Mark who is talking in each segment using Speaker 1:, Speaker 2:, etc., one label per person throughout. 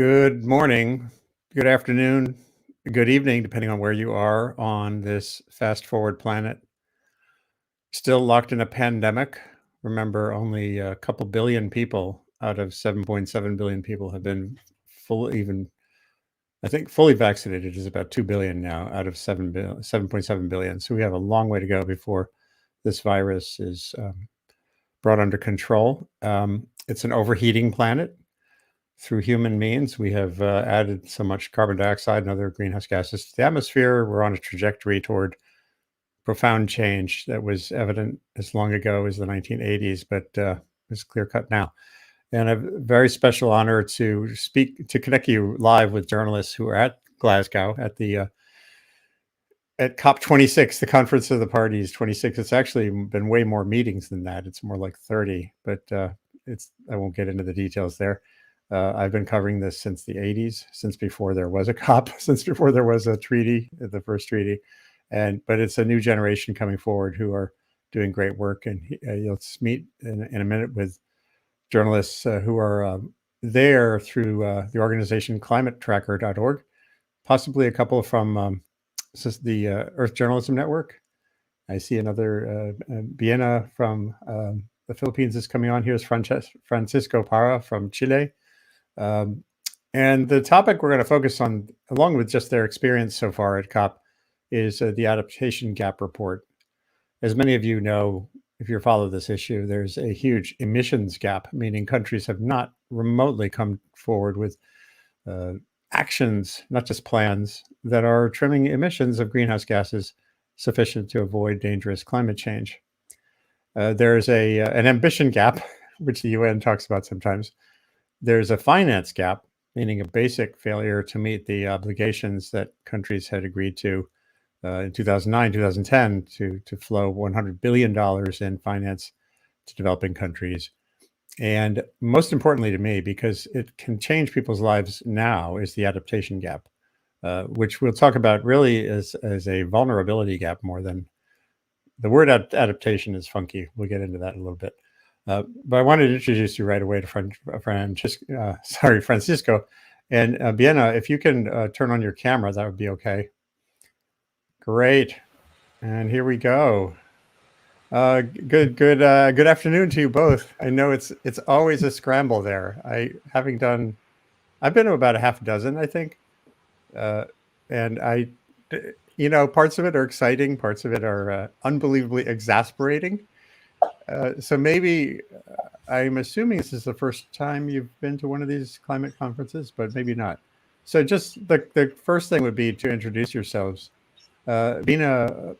Speaker 1: Good morning, good afternoon, good evening, depending on where you are on this fast forward planet. Still locked in a pandemic. Remember, only a couple billion people out of 7.7 billion people have been I think fully vaccinated is about 2 billion now out of 7.7 billion. So we have a long way to go before this virus is brought under control. It's an overheating planet. Through human means, we have added so much carbon dioxide and other greenhouse gases to the atmosphere. We're on a trajectory toward profound change that was evident as long ago as the 1980s, but is clear cut now. And a very special honor to connect you live with journalists who are at Glasgow at COP26, the Conference of the Parties 26. It's actually been way more meetings than that. It's more like 30, but I won't get into the details there. I've been covering this since the 80s, since before there was a COP, since before there was a treaty, the first treaty. But it's a new generation coming forward who are doing great work. And you'll meet in a minute with journalists who are there through the organization climatetracker.org, possibly a couple from the Earth Journalism Network. I see another Bina from the Philippines is coming on. Here's Francisco Parra from Chile. And the topic we're going to focus on, along with just their experience so far at COP, is the Adaptation Gap Report. As many of you know, if you follow this issue, there's a huge emissions gap, meaning countries have not remotely come forward with actions, not just plans, that are trimming emissions of greenhouse gases sufficient to avoid dangerous climate change. There's an ambition gap, which the UN talks about sometimes. There's a finance gap, meaning a basic failure to meet the obligations that countries had agreed to in 2009, 2010 to flow $100 billion in finance to developing countries. And most importantly to me, because it can change people's lives now, is the adaptation gap, which we'll talk about really as a vulnerability gap more than the word adaptation is funky. We'll get into that in a little bit. But I wanted to introduce you right away to Francisco. And Bina, if you can turn on your camera, that would be okay. Great. And here we go. Good afternoon to you both. I know it's always a scramble there. I've been to about a half dozen, I think. And parts of it are exciting, parts of it are unbelievably exasperating. So maybe I'm assuming this is the first time you've been to one of these climate conferences, but maybe not. So just the first thing would be to introduce yourselves. Bina,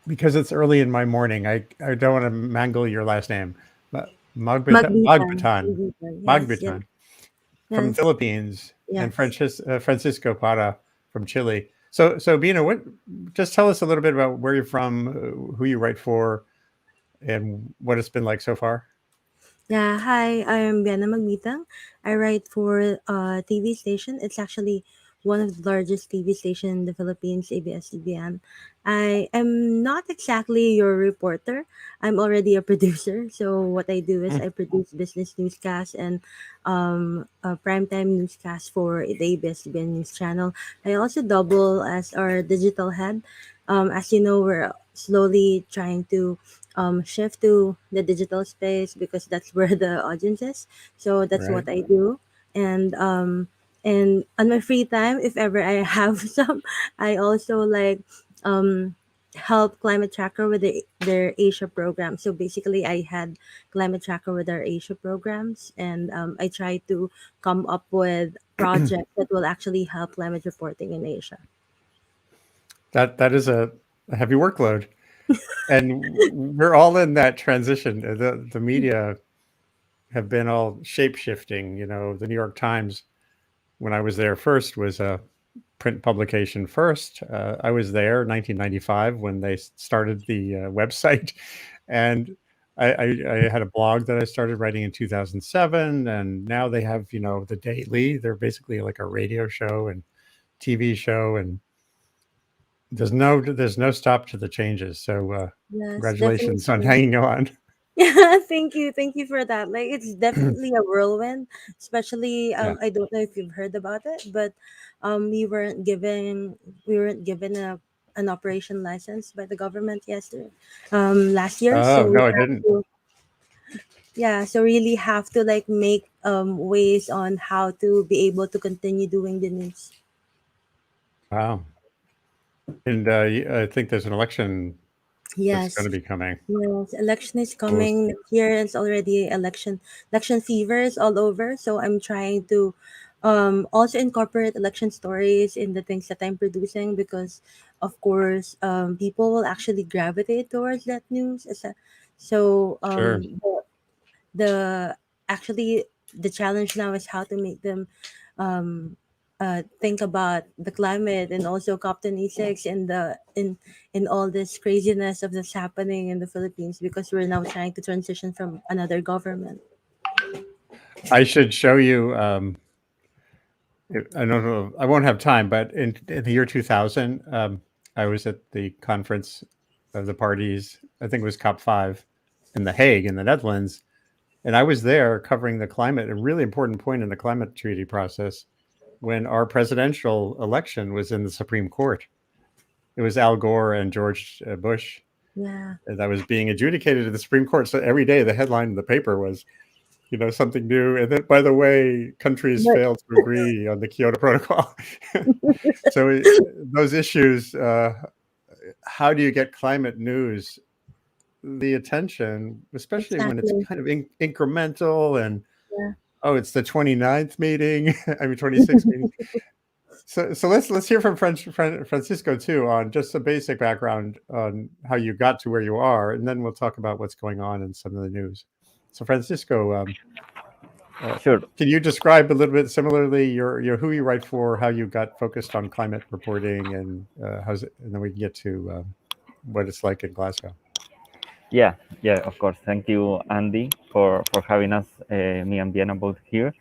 Speaker 1: because it's early in my morning, I don't want to mangle your last name. Magbitan from the Philippines, and Francisco Parra from Chile. So Bina, just tell us a little bit about where you're from, who you write for, and what it's been like so far.
Speaker 2: Yeah, hi, I'm Bina Magmitang. I write for a TV station. It's actually one of the largest TV stations in the Philippines, ABS-CBN. I am not exactly your reporter. I'm already a producer. So what I do is I produce business newscasts and primetime newscasts for the ABS-CBN news channel. I also double as our digital head. As you know, we're slowly trying to shift to the digital space because that's where the audience is. So that's
Speaker 1: Right.
Speaker 2: what I do. And on my free time, if ever I have some, I also um help Climate Tracker with their Asia program. So basically, I had Climate Tracker with our Asia programs, and I try to come up with projects that will actually help climate reporting in Asia.
Speaker 1: That is a heavy workload. And we're all in that transition. The media have been all shape-shifting. The New York Times, when I was there first, was a print publication first. I was there in 1995 when they started the website. And I had a blog that I started writing in 2007. And now they have, the daily. They're basically like a radio show and TV show. And there's no stop to the changes. So
Speaker 2: Yes,
Speaker 1: congratulations on
Speaker 2: definitely.
Speaker 1: hanging on.
Speaker 2: Yeah, thank you for that. Like it's definitely a whirlwind, especially
Speaker 1: Yeah.
Speaker 2: I don't know if you've heard about it, but we weren't given an operation license by the government yesterday, last year.
Speaker 1: Oh,
Speaker 2: So we
Speaker 1: no, I
Speaker 2: have
Speaker 1: didn't.
Speaker 2: to, yeah, so really have to like make ways on how to be able to continue doing the news.
Speaker 1: Wow. And I think there's an election that's going
Speaker 2: Yes.
Speaker 1: to be coming.
Speaker 2: Yes, election is
Speaker 1: We'll
Speaker 2: coming next year. It's already election fever is all over. So I'm trying to also incorporate election stories in the things that I'm producing because of course people will actually gravitate towards that news. So
Speaker 1: Sure.
Speaker 2: the actually the challenge now is how to make them um think about the climate and also COP26 and in all this craziness of that's happening in the Philippines because we're now trying to transition from another government.
Speaker 1: I should show you. I don't know. I won't have time, but in the year 2000, I was at the conference of the parties. I think it was COP5 in The Hague in the Netherlands, and I was there covering the climate, a really important point in the climate treaty process when our presidential election was in the Supreme Court. It was Al Gore and George Bush
Speaker 2: Yeah.
Speaker 1: that was being adjudicated at the Supreme Court. So every day the headline in the paper was, something new. And then, by the way, countries
Speaker 2: But
Speaker 1: failed to agree on the Kyoto Protocol. So those issues, how do you get climate news the attention, especially when it's
Speaker 2: exactly.
Speaker 1: kind of incremental and,
Speaker 2: Yeah.
Speaker 1: oh, it's the 29th meeting, I mean, 26th meeting. So let's hear from Francisco too on just a basic background on how you got to where you are, and then we'll talk about what's going on in some of the news. So Francisco, uh,
Speaker 3: Sure.
Speaker 1: can you describe a little bit similarly your who you write for, how you got focused on climate reporting, and how's it, and then we can get to what it's like in Glasgow.
Speaker 3: Yeah, yeah, of course. Thank you, Andy, for having us, me and Vienna both here.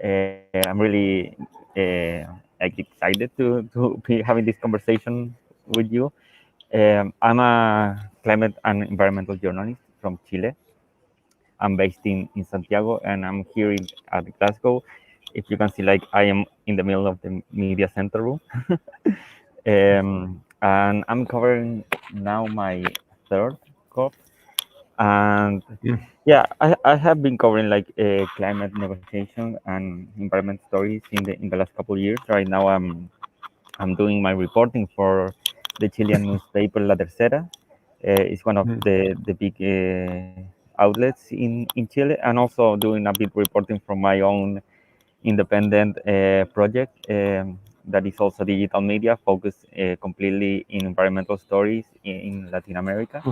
Speaker 3: I'm really like excited to be having this conversation with you. I'm a climate and environmental journalist from Chile. I'm based in Santiago, and I'm here at Glasgow. If you can see, like I am in the middle of the media center room, and I'm covering now my third COP. And
Speaker 1: Mm.
Speaker 3: yeah, I have been covering like climate negotiation and environment stories in the last couple of years. Right now, I'm doing my reporting for the Chilean newspaper La Tercera. It's one of
Speaker 1: Mm.
Speaker 3: the big outlets in Chile, and also doing a bit reporting from my own independent project that is also digital media focused completely in environmental stories in Latin America.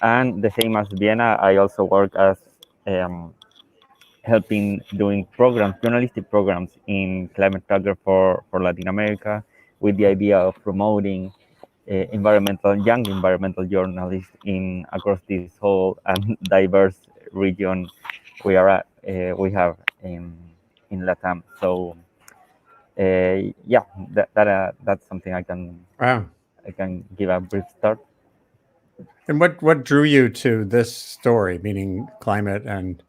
Speaker 3: And the same as Vienna, I also work as um, helping doing programs, journalistic programs in climate tracker for Latin America, with the idea of promoting young environmental journalists in across this whole and diverse region we have in Latam. So yeah, that's something
Speaker 1: Wow.
Speaker 3: I can give a brief start.
Speaker 1: And what drew you to this story, meaning climate and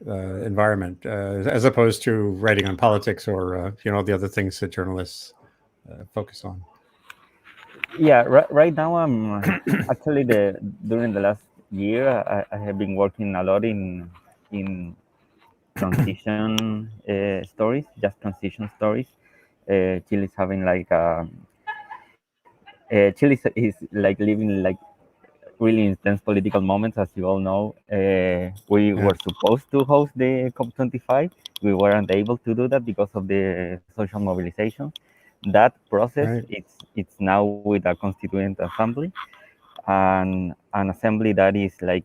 Speaker 1: environment, as opposed to writing on politics or the other things that journalists focus on?
Speaker 3: Yeah, right now I'm actually the during the last year I have been working a lot in transition stories, just transition stories. Chile is having like Chile is like living like really intense political moments, as you all know. We
Speaker 1: Yeah.
Speaker 3: were supposed to host the COP25. We weren't able to do that because of the social mobilization. That process,
Speaker 1: Right.
Speaker 3: it's now with a constituent assembly, and an assembly that is like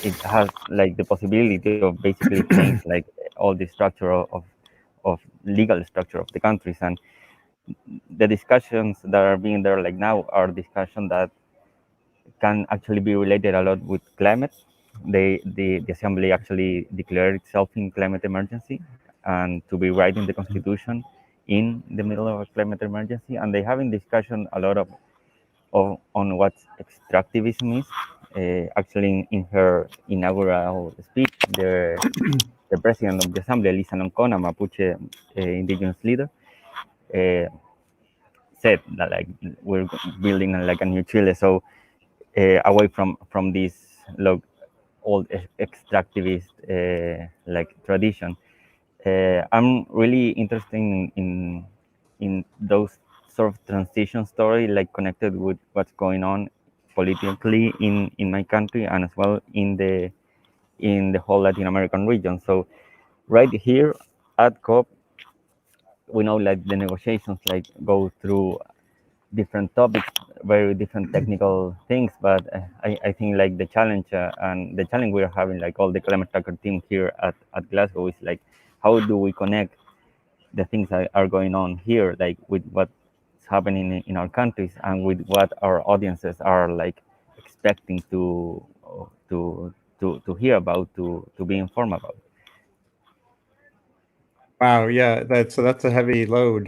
Speaker 3: it has like the possibility of basically change like all the structure of legal structure of the countries. And the discussions that are being there like now are discussions that can actually be related a lot with climate. The assembly actually declared itself in climate emergency and to be writing the constitution in the middle of a climate emergency. And they having discussion a lot of on what extractivism is. actually in her inaugural speech, the president of the assembly, Elisa Loncona, Mapuche indigenous leader, said that like we're building like a new Chile, so away from this old extractivist like tradition. I'm really interested in those sort of transition story, like connected with what's going on politically in my country and as well in the whole Latin American region. So right here at COP, we know like the negotiations like go through different topics, very different technical things. But I think like the challenge and the challenge we're having, like all the climate tracker team here at Glasgow, is like how do we connect the things that are going on here, like with what's happening in our countries and with what our audiences are like expecting to hear about, to be informed about.
Speaker 1: Wow, yeah, that's a heavy load.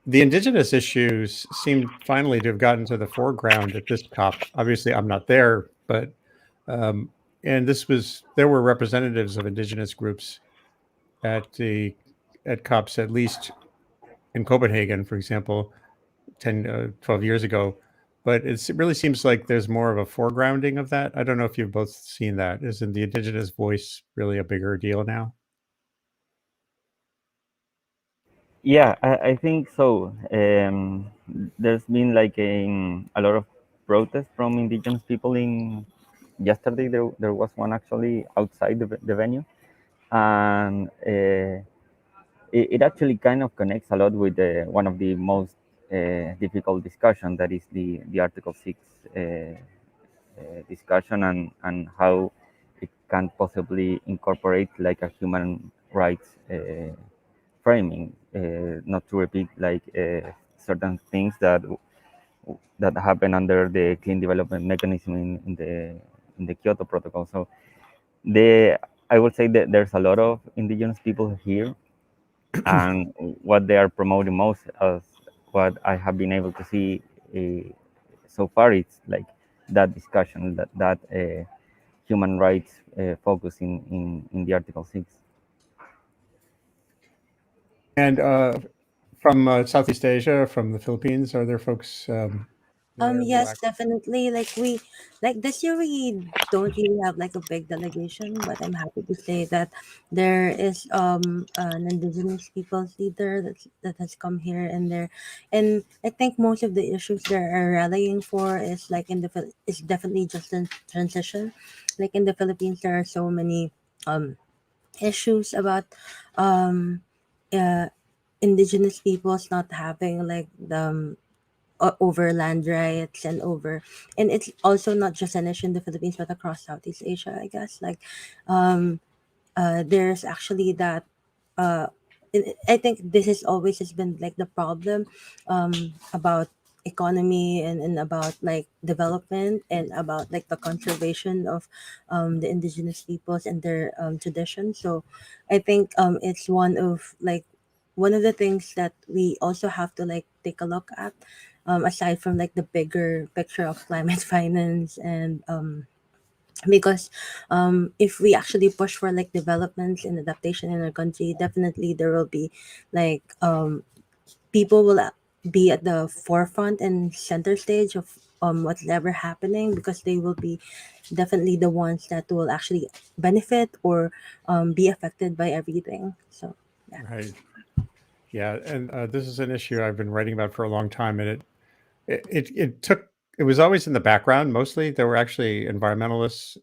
Speaker 1: The indigenous issues seem finally to have gotten to the foreground at this COP. Obviously, I'm not there, but and there were representatives of indigenous groups at COPs, at least in Copenhagen, for example, 10, 12 years ago. But it really seems like there's more of a foregrounding of that. I don't know if you've both seen that. Isn't the indigenous voice really a bigger deal now?
Speaker 3: Yeah, I think so. There's been like a lot of protests from indigenous people in yesterday. There was one actually outside the venue, and it actually kind of connects a lot with one of the most difficult discussion, that is the Article 6 discussion, and how it can possibly incorporate like a human rights framing, not to repeat like certain things that happen under the clean development mechanism in the Kyoto Protocol. So the I would say that there's a lot of indigenous people here, and what they are promoting most, as what I have been able to see so far, it's like that discussion, that human rights focus in the Article 6.
Speaker 1: And from Southeast Asia, from the Philippines, are there folks who are
Speaker 2: Yes,
Speaker 1: active?
Speaker 2: definitely. Like this year we don't really have like a big delegation, but I'm happy to say that there is an indigenous peoples leader that has come here and there, and I think most of the issues they're rallying for is like is definitely just in transition. Like in the Philippines, there are so many issues about um uh indigenous peoples not having like the over land rights and over, and it's also not just an issue in the Philippines but across Southeast Asia, I guess. Like there's actually that uh I think this is always has been like the problem about economy and about like development and about like the conservation of the indigenous peoples and their traditions. So I think it's one of the things that we also have to like take a look at, aside from like the bigger picture of climate finance and because if we actually push for like developments and adaptation in our country, definitely there will be like people will be at the forefront and center stage of what's ever happening, because they will be definitely the ones that will actually benefit or be affected by everything. So yeah.
Speaker 1: Right. Yeah, and this is an issue I've been writing about for a long time, and it was always in the background. Mostly, there were actually environmentalists,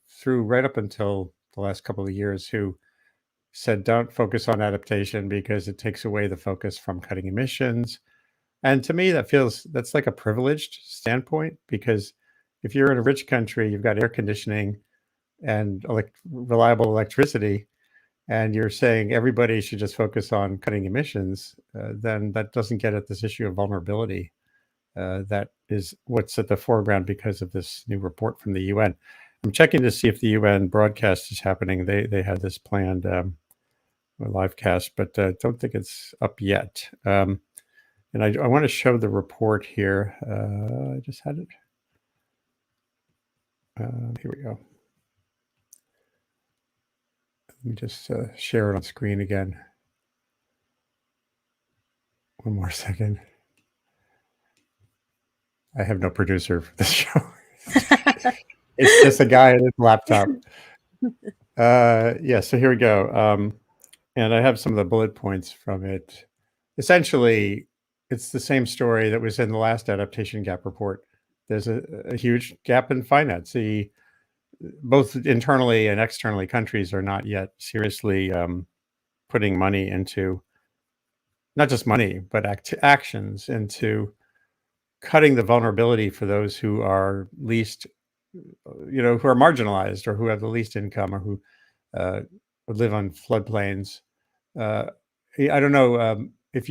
Speaker 1: through right up until the last couple of years, who said don't focus on adaptation because it takes away the focus from cutting emissions. And to me, that's like a privileged standpoint, because if you're in a rich country, you've got air conditioning and reliable electricity, and you're saying everybody should just focus on cutting emissions, then that doesn't get at this issue of vulnerability. That is what's at the foreground because of this new report from the UN. I'm checking to see if the UN broadcast is happening. They had this planned a live cast, but don't think it's up yet. And I want to show the report here. I just had it. Here we go. Let me just share it on screen again. One more second. I have no producer for this show. It's just a guy at his laptop. Yeah, so here we go. And I have some of the bullet points from it. Essentially, it's the same story that was in the last Adaptation Gap Report. There's a huge gap in finance. Both internally and externally, countries are not yet seriously putting money into, not just money, but actions into cutting the vulnerability for those who are least, who are marginalized or who have the least income or who live on floodplains. I don't know if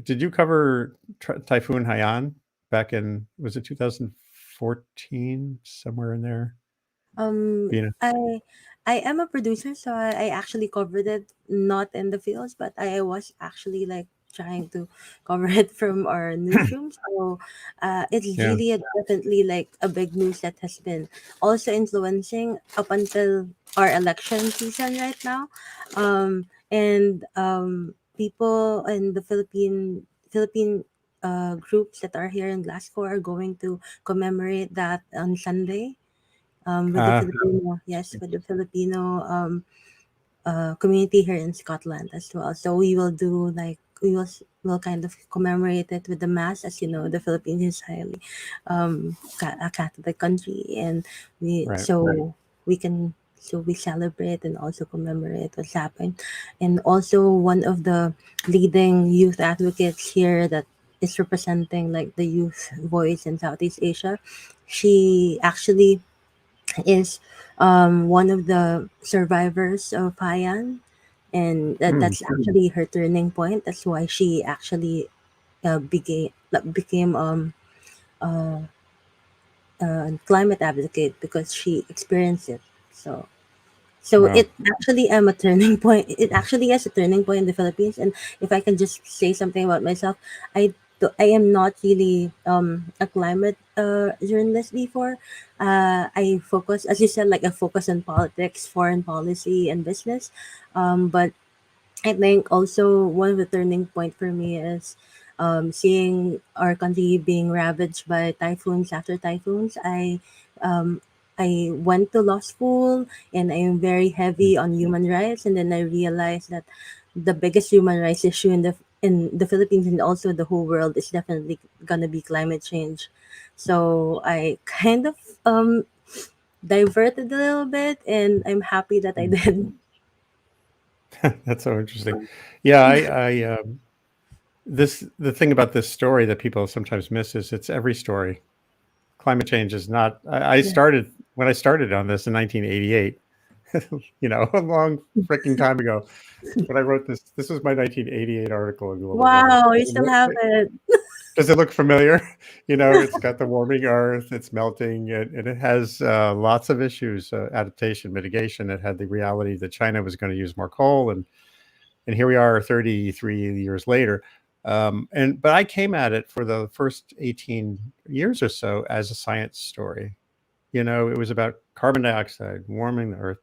Speaker 1: did you cover Typhoon Haiyan back in, was it 2014, somewhere in there? Bina?
Speaker 2: I am a producer, so I actually covered it not in the fields, but I was actually like trying to cover it from our newsroom. So it's
Speaker 1: Yeah.
Speaker 2: really definitely like a big news that has been also influencing up until our election season right now. And people in the Philippine groups that are here in Glasgow are going to commemorate that on Sunday, with the
Speaker 1: Ah,
Speaker 2: Filipino, yes, with the Filipino community here in Scotland as well. So we will do like will kind of commemorate it with the mass. As you know, the Philippines is highly a Catholic country, and
Speaker 1: right.
Speaker 2: we celebrate and also commemorate what's happened. And also one of the leading youth advocates here that is representing like the youth voice in Southeast Asia, she actually is one of the survivors of Haiyan, and that's actually her turning point. That's why she actually became climate advocate, because she experienced it. So
Speaker 1: Wow.
Speaker 2: it actually am a turning point. It actually is a turning point in the Philippines. And if I can just say something about myself, I am not really a climate journalist before. I focus, as you said, like I focus on politics, foreign policy, and business. But I think also one of the turning point for me is seeing our country being ravaged by typhoons after typhoons. I went to law school and I am very heavy on human rights, and then I realized that the biggest human rights issue in the Philippines and also the whole world is definitely gonna be climate change. So I kind of diverted a little bit, and I'm happy that I did.
Speaker 1: That's so interesting. Yeah, the thing about this story that people sometimes miss is it's every story. Climate change is not. I
Speaker 2: Yeah.
Speaker 1: started when I started on this in 1988. A long freaking time ago. When I wrote this, this was my 1988 article on global warming.
Speaker 2: Wow, you still have it.
Speaker 1: Does it look familiar? It's got the warming Earth, it's melting, and it has lots of issues, adaptation, mitigation. It had the reality that China was going to use more coal, and here we are 33 years later. But I came at it for the first 18 years or so as a science story. It was about carbon dioxide warming the Earth.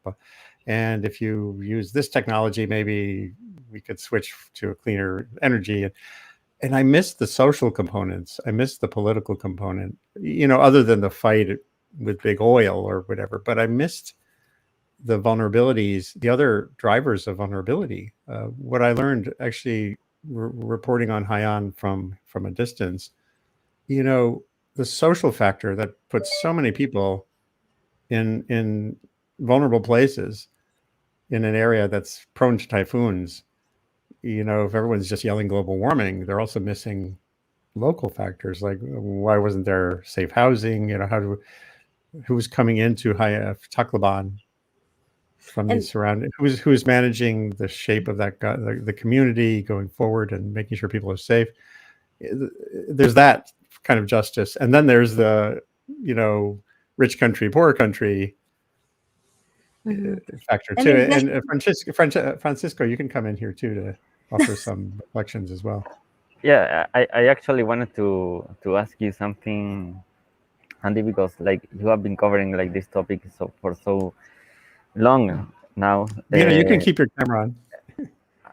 Speaker 1: And if you use this technology, maybe we could switch to a cleaner energy. And I missed the social components. I missed the political component, other than the fight with big oil or whatever. But I missed the vulnerabilities, the other drivers of vulnerability. What I learned actually reporting on Haiyan from a distance, the social factor that puts so many people in vulnerable places in an area that's prone to typhoons. If everyone's just yelling global warming, they're also missing local factors like why wasn't there safe housing? Who was coming into Tacloban from the
Speaker 2: And
Speaker 1: surrounding, who's managing the shape of the community going forward and making sure people are safe. There's that kind of justice, and then there's the rich country, poor country
Speaker 2: mhm.
Speaker 1: factor
Speaker 2: and
Speaker 1: too.
Speaker 2: I guess
Speaker 1: And Francisco, you can come in here too to offer some reflections as well.
Speaker 3: Yeah, I actually wanted to ask you something Andy, because like you have been covering like this topic for so long now,
Speaker 1: Bina, you can keep your camera on.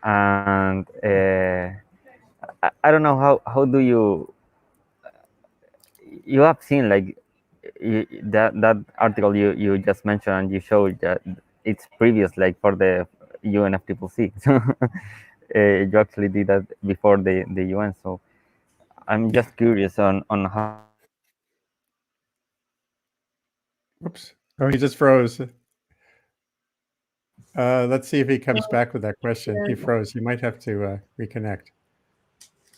Speaker 3: and I don't know how do you have seen like that article you just mentioned, and you showed that it's previous like for the UNFCCC. So you actually did that before the UN. So I'm just curious on how
Speaker 1: Oops. Oh, he just froze. Let's see if he comes back with that question. He froze. He might have to reconnect.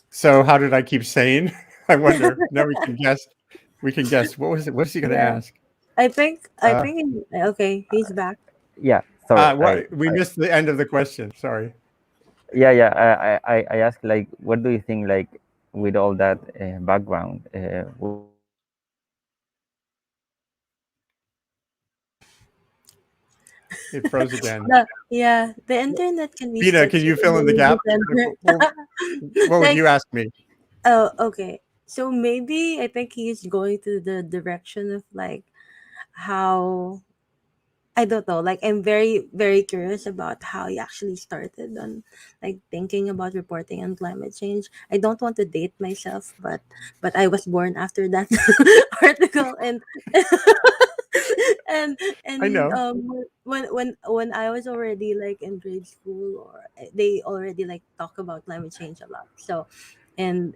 Speaker 1: So how did I keep saying? I wonder. Now we can guess. We can guess. What was it? What's he going to
Speaker 2: Yeah.
Speaker 1: ask?
Speaker 2: I think okay, he's back.
Speaker 3: yeah. Sorry,
Speaker 1: What we missed the end of the question. Sorry.
Speaker 3: I asked like, what do you think like with all that background?
Speaker 1: It froze again.
Speaker 2: The internet can be
Speaker 1: Bina, can
Speaker 2: sketchy
Speaker 1: you fill in the
Speaker 2: in
Speaker 1: gap?
Speaker 2: December.
Speaker 1: What would
Speaker 2: Like,
Speaker 1: you ask me?
Speaker 2: oh, okay. So maybe I think he's going to the direction of like how, I don't know. Like, I'm very, very curious about how he actually started on like thinking about reporting on climate change. I don't want to date myself, but I was born after that article, and
Speaker 1: I know.
Speaker 2: when I was already like in grade school, or they already like talk about climate change a lot. So, and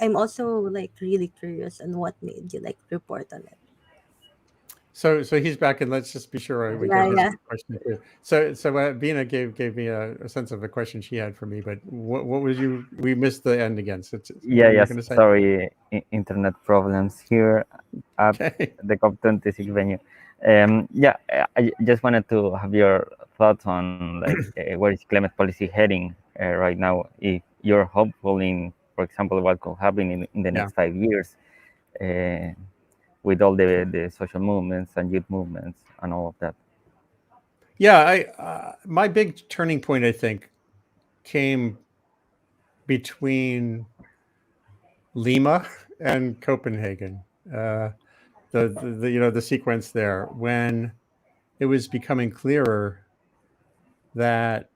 Speaker 2: I'm also like really curious on what made you like report on it.
Speaker 1: So he's back, and let's just be sure we
Speaker 2: Yeah,
Speaker 1: get his
Speaker 2: yeah.
Speaker 1: question too. So Bina gave me a sense of the question she had for me, but what was you? We missed the end again. So what
Speaker 3: Yeah,
Speaker 1: were you
Speaker 3: yes.
Speaker 1: going to say?
Speaker 3: Sorry, internet problems here at
Speaker 1: Okay.
Speaker 3: the COP26 venue. Yeah, I just wanted to have your thoughts on like where is climate policy heading right now. If you're hopeful in, for example, what could happen in the
Speaker 1: Yeah.
Speaker 3: next 5 years uh, with all the social movements and youth movements and all of that.
Speaker 1: Yeah. My big turning point, I think, came between Lima and Copenhagen. The sequence there when it was becoming clearer that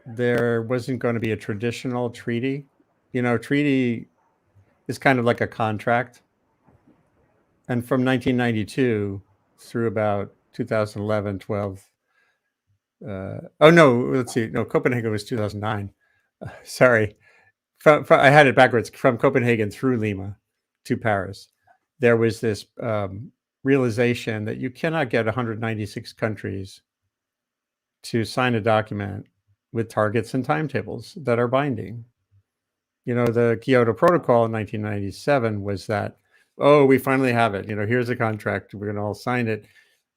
Speaker 1: there wasn't going to be a traditional treaty. Treaty is kind of like a contract. And from 1992 through about 2011, 12. Oh, no, let's see. No, Copenhagen was 2009. Sorry. I had it backwards. From Copenhagen through Lima to Paris, there was this realization that you cannot get 196 countries to sign a document with targets and timetables that are binding. The Kyoto Protocol in 1997 was that, oh, we finally have it. Here's a contract. We're going to all sign it.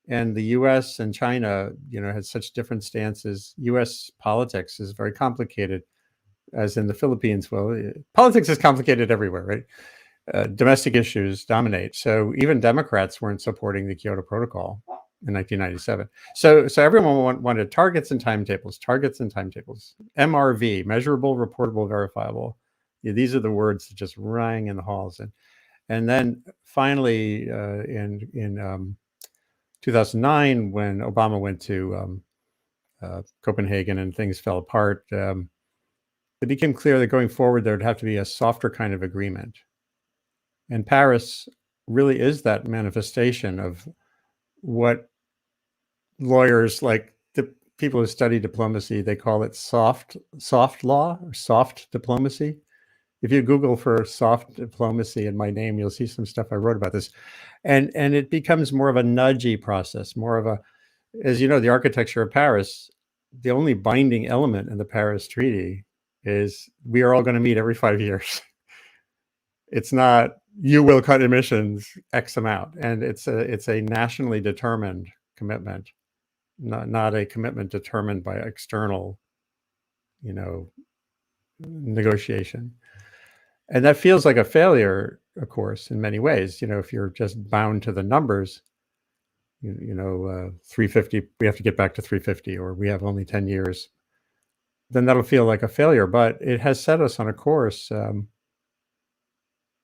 Speaker 1: And the US and China, had such different stances. US politics is very complicated, as in the Philippines. Well, politics is complicated everywhere, right? Domestic issues dominate. So even Democrats weren't supporting the Kyoto Protocol in 1997. So everyone wanted targets and timetables, MRV, measurable, reportable, verifiable. These are the words that just rang in the halls. And then finally, in 2009, when Obama went to Copenhagen and things fell apart, it became clear that going forward there would have to be a softer kind of agreement. And Paris really is that manifestation of what lawyers, like the people who study diplomacy, they call it soft law or soft diplomacy. If you Google for soft diplomacy in my name, you'll see some stuff I wrote about this. And it becomes more of a nudgy process, more of a, as you know, the architecture of Paris, the only binding element in the Paris Treaty is we are all going to meet every 5 years. It's not you will cut emissions X amount, and it's a nationally determined commitment, not a commitment determined by external, negotiation. And that feels like a failure, of course, in many ways. If you're just bound to the numbers, 350, we have to get back to 350, or we have only 10 years, then that'll feel like a failure. But it has set us on a course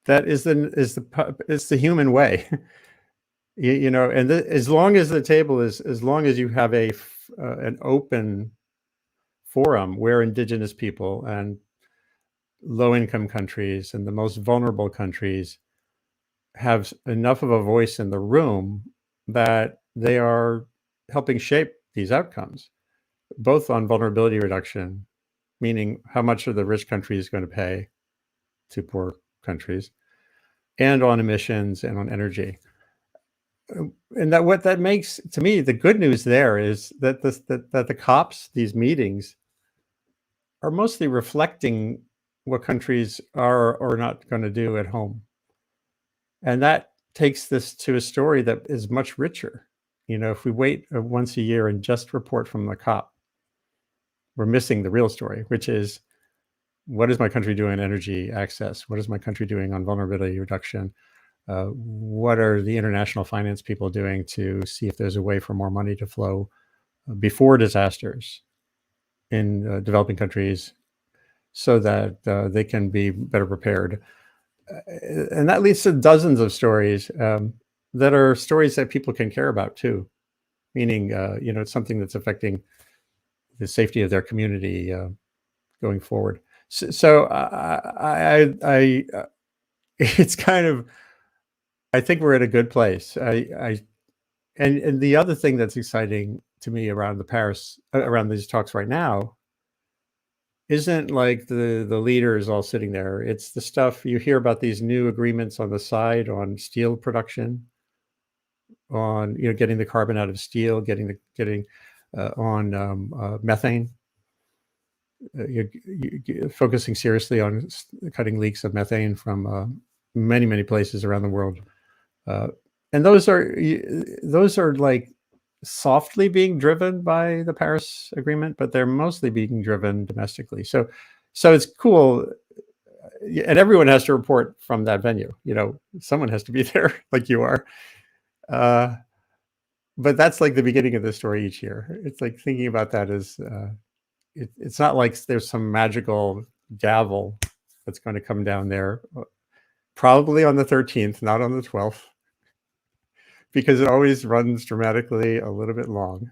Speaker 1: that is the human way. You know, and as long as the table is, as long as you have an open forum where Indigenous people and low-income countries and the most vulnerable countries have enough of a voice in the room that they are helping shape these outcomes, both on vulnerability reduction, meaning how much are the rich countries going to pay to poor countries, and on emissions and on energy. And that what that makes, to me, the good news there is that that the COPs, these meetings, are mostly reflecting what countries are or not going to do at home. And that takes this to a story that is much richer. You know, if we wait once a year and just report from the COP, we're missing the real story, which is, what is my country doing on energy access? What is my country doing on vulnerability reduction? What are the international finance people doing to see if there's a way for more money to flow before disasters in developing countries so that they can be better prepared? And that leads to dozens of stories that are stories that people can care about too, meaning, you know, it's something that's affecting the safety of their community going forward. So it's kind of, I think we're at a good place. And the other thing that's exciting to me around around these talks right now isn't like the leaders all sitting there. It's the stuff you hear about, these new agreements on the side on steel production, on, you know, getting the carbon out of steel, getting on methane. You're focusing seriously on cutting leaks of methane from many places around the world, and those are like softly being driven by the Paris Agreement, but they're mostly being driven domestically. So it's cool, and everyone has to report from that venue. You know, someone has to be there, like you are. But that's like the beginning of the story each year. It's like thinking about that as it's not like there's some magical gavel that's going to come down there, probably on the 13th, not on the 12th, because it always runs dramatically a little bit long.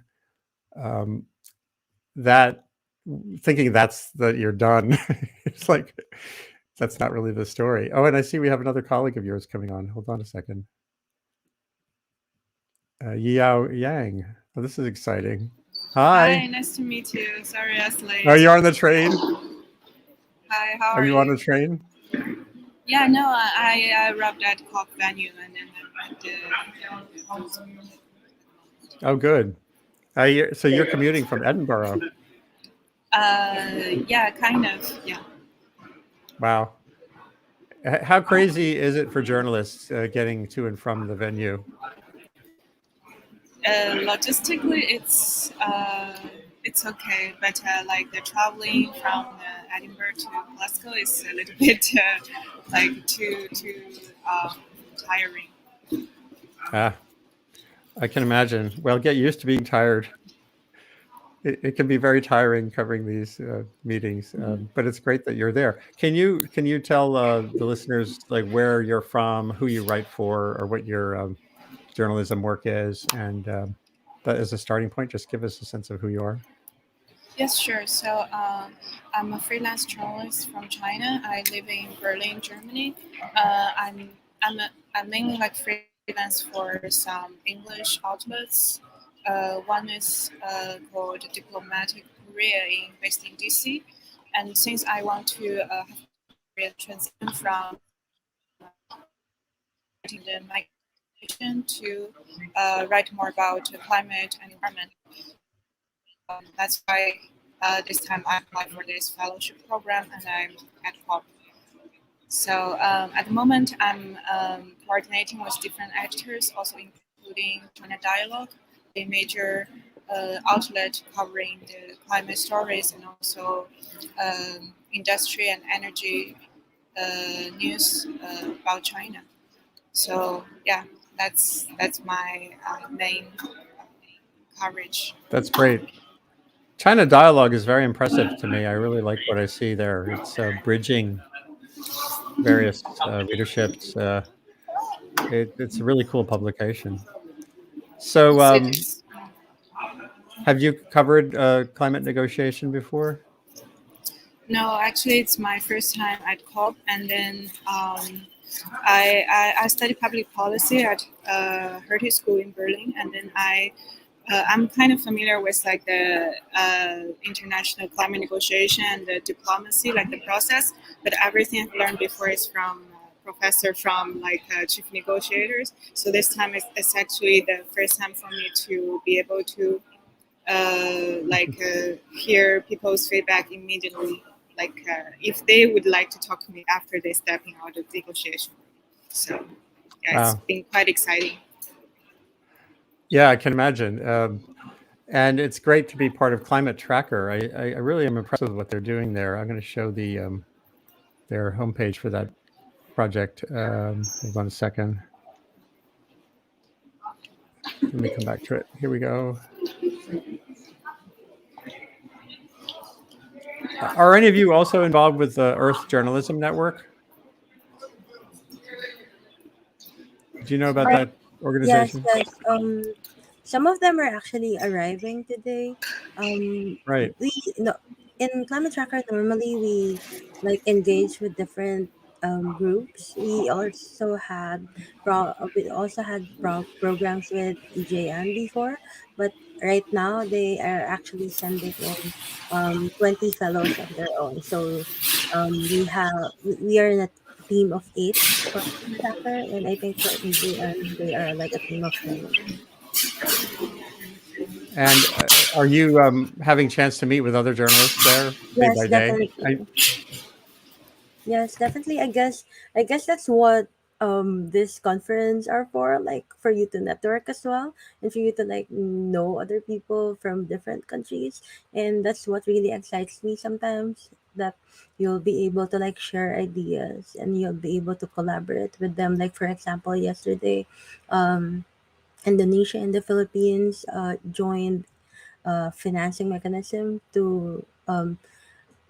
Speaker 1: That thinking that you're done, it's like, that's not really the story. Oh, and I see we have another colleague of yours coming on. Hold on a second. Yao Yang. Oh, this is exciting. Hi.
Speaker 4: Hi, nice to meet you. Sorry I was late.
Speaker 1: Oh, you're on the train?
Speaker 4: Hi, how are
Speaker 1: Are
Speaker 4: you?
Speaker 1: you on a train?
Speaker 4: Yeah, no, I arrived at COP venue and then I'm at the...
Speaker 1: Oh, good. So you're commuting from Edinburgh.
Speaker 4: Yeah, kind of, yeah.
Speaker 1: Wow. How crazy is it for journalists getting to and from the venue?
Speaker 4: Logistically, it's okay, but like the traveling from Edinburgh to Glasgow is a little bit like too tiring.
Speaker 1: I can imagine. Well, get used to being tired. It can be very tiring covering these meetings, but it's great that you're there. Can you tell the listeners like where you're from, who you write for, or what your journalism work is, and that as a starting point, just give us a sense of who you are.
Speaker 4: Yes, sure. So I'm a freelance journalist from China. I live in Berlin, Germany. I'm mainly like freelance for some English outlets. One is called Diplomatic Korea, based in DC. And since I want to have a transition from writing the migration to write more about climate and environment. That's why this time I applied for this fellowship program and I'm at COP. So at the moment I'm coordinating with different editors, also including China Dialogue, a major outlet covering the climate stories and also industry and energy news about China. So yeah, that's my main coverage.
Speaker 1: That's great. China Dialogue is very impressive to me. I really like what I see there. It's bridging various readerships. It's a really cool publication. So,
Speaker 4: Yes, it is.
Speaker 1: have you covered climate negotiation before?
Speaker 4: No, actually, it's my first time at COP, and then I studied public policy at Hertie School in Berlin, and then I'm kind of familiar with like the international climate negotiation and the diplomacy, like the process. But everything I've learned before is from professor from like chief negotiators. So this time it's actually the first time for me to be able to hear people's feedback immediately. Like if they would like to talk to me after they stepping out of negotiation. So yeah, it's
Speaker 1: Wow.
Speaker 4: been quite exciting.
Speaker 1: Yeah, I can imagine. And it's great to be part of Climate Tracker. I really am impressed with what they're doing there. I'm going to show their homepage for that project. Hold on a second. Let me come back to it. Here we go. Are any of you also involved with the Earth Journalism Network? Do you know about that
Speaker 2: Yes,
Speaker 1: organization?
Speaker 2: yes. Some of them are actually arriving today.
Speaker 1: Right.
Speaker 2: We no in Climate Tracker normally we like engage with different groups. We also had programs with EJN before, but right now they are actually sending in 20 fellows of their own. So we are in a team of 8 for Climate Tracker, and I think for EJN they are like a team of 10.
Speaker 1: And are you having chance to meet with other journalists there day
Speaker 2: Yes,
Speaker 1: by day?
Speaker 2: definitely. Yes, definitely. I guess that's what this conference are for, like for you to network as well and for you to like know other people from different countries. And that's what really excites me sometimes, that you'll be able to like share ideas and you'll be able to collaborate with them. Like for example, yesterday, um Indonesia and the Philippines joined financing mechanism to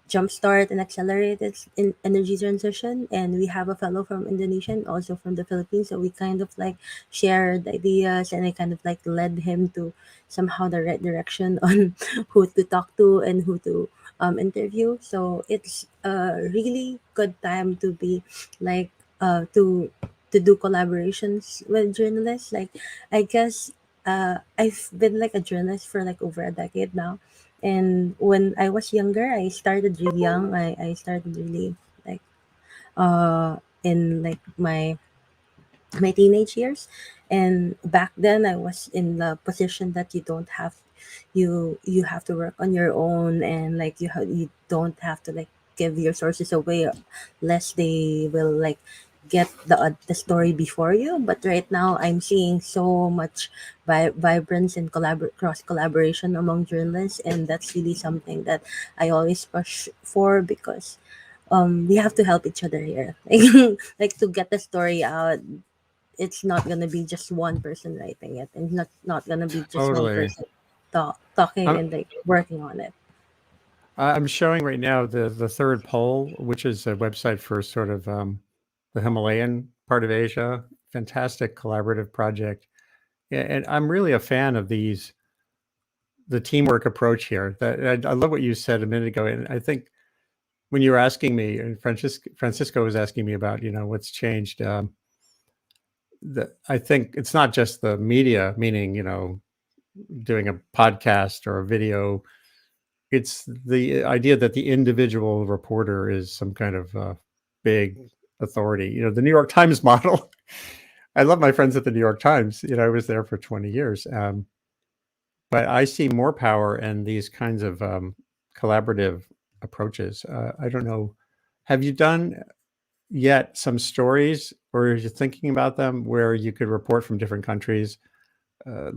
Speaker 2: jumpstart and accelerate its energy transition. And we have a fellow from Indonesia and also from the Philippines. So we kind of like shared ideas, and I kind of like led him to somehow the right direction on who to talk to and who to interview. So it's a really good time to be like to do collaborations with journalists. Like I guess I've been like a journalist for like over a decade now, and when I was younger, I started really young. I started really like in like my teenage years, and back then I was in the position that you have to work on your own, and like you don't have to like give your sources away lest they will like get the story before you. But right now I'm seeing so much vibrance and cross collaboration among journalists, and that's really something that I always push for, because we have to help each other here. Like to get the story out, it's not gonna be just one person writing it, and not gonna be just one
Speaker 1: Totally.
Speaker 2: person talking
Speaker 1: I'm,
Speaker 2: and like working on it.
Speaker 1: I'm showing right now the third pole, which is a website for sort of the Himalayan part of Asia. Fantastic collaborative project. And I'm really a fan of the teamwork approach here. I love what you said a minute ago. And I think when you were asking me, and Francisco was asking me about, what's changed. I think it's not just the media, meaning, doing a podcast or a video. It's the idea that the individual reporter is some kind of big authority. The New York Times model. I love my friends at the New York Times. I was there for 20 years. But I see more power in these kinds of collaborative approaches. I don't know. Have you done yet some stories, or are you thinking about them, where you could report from different countries, uh,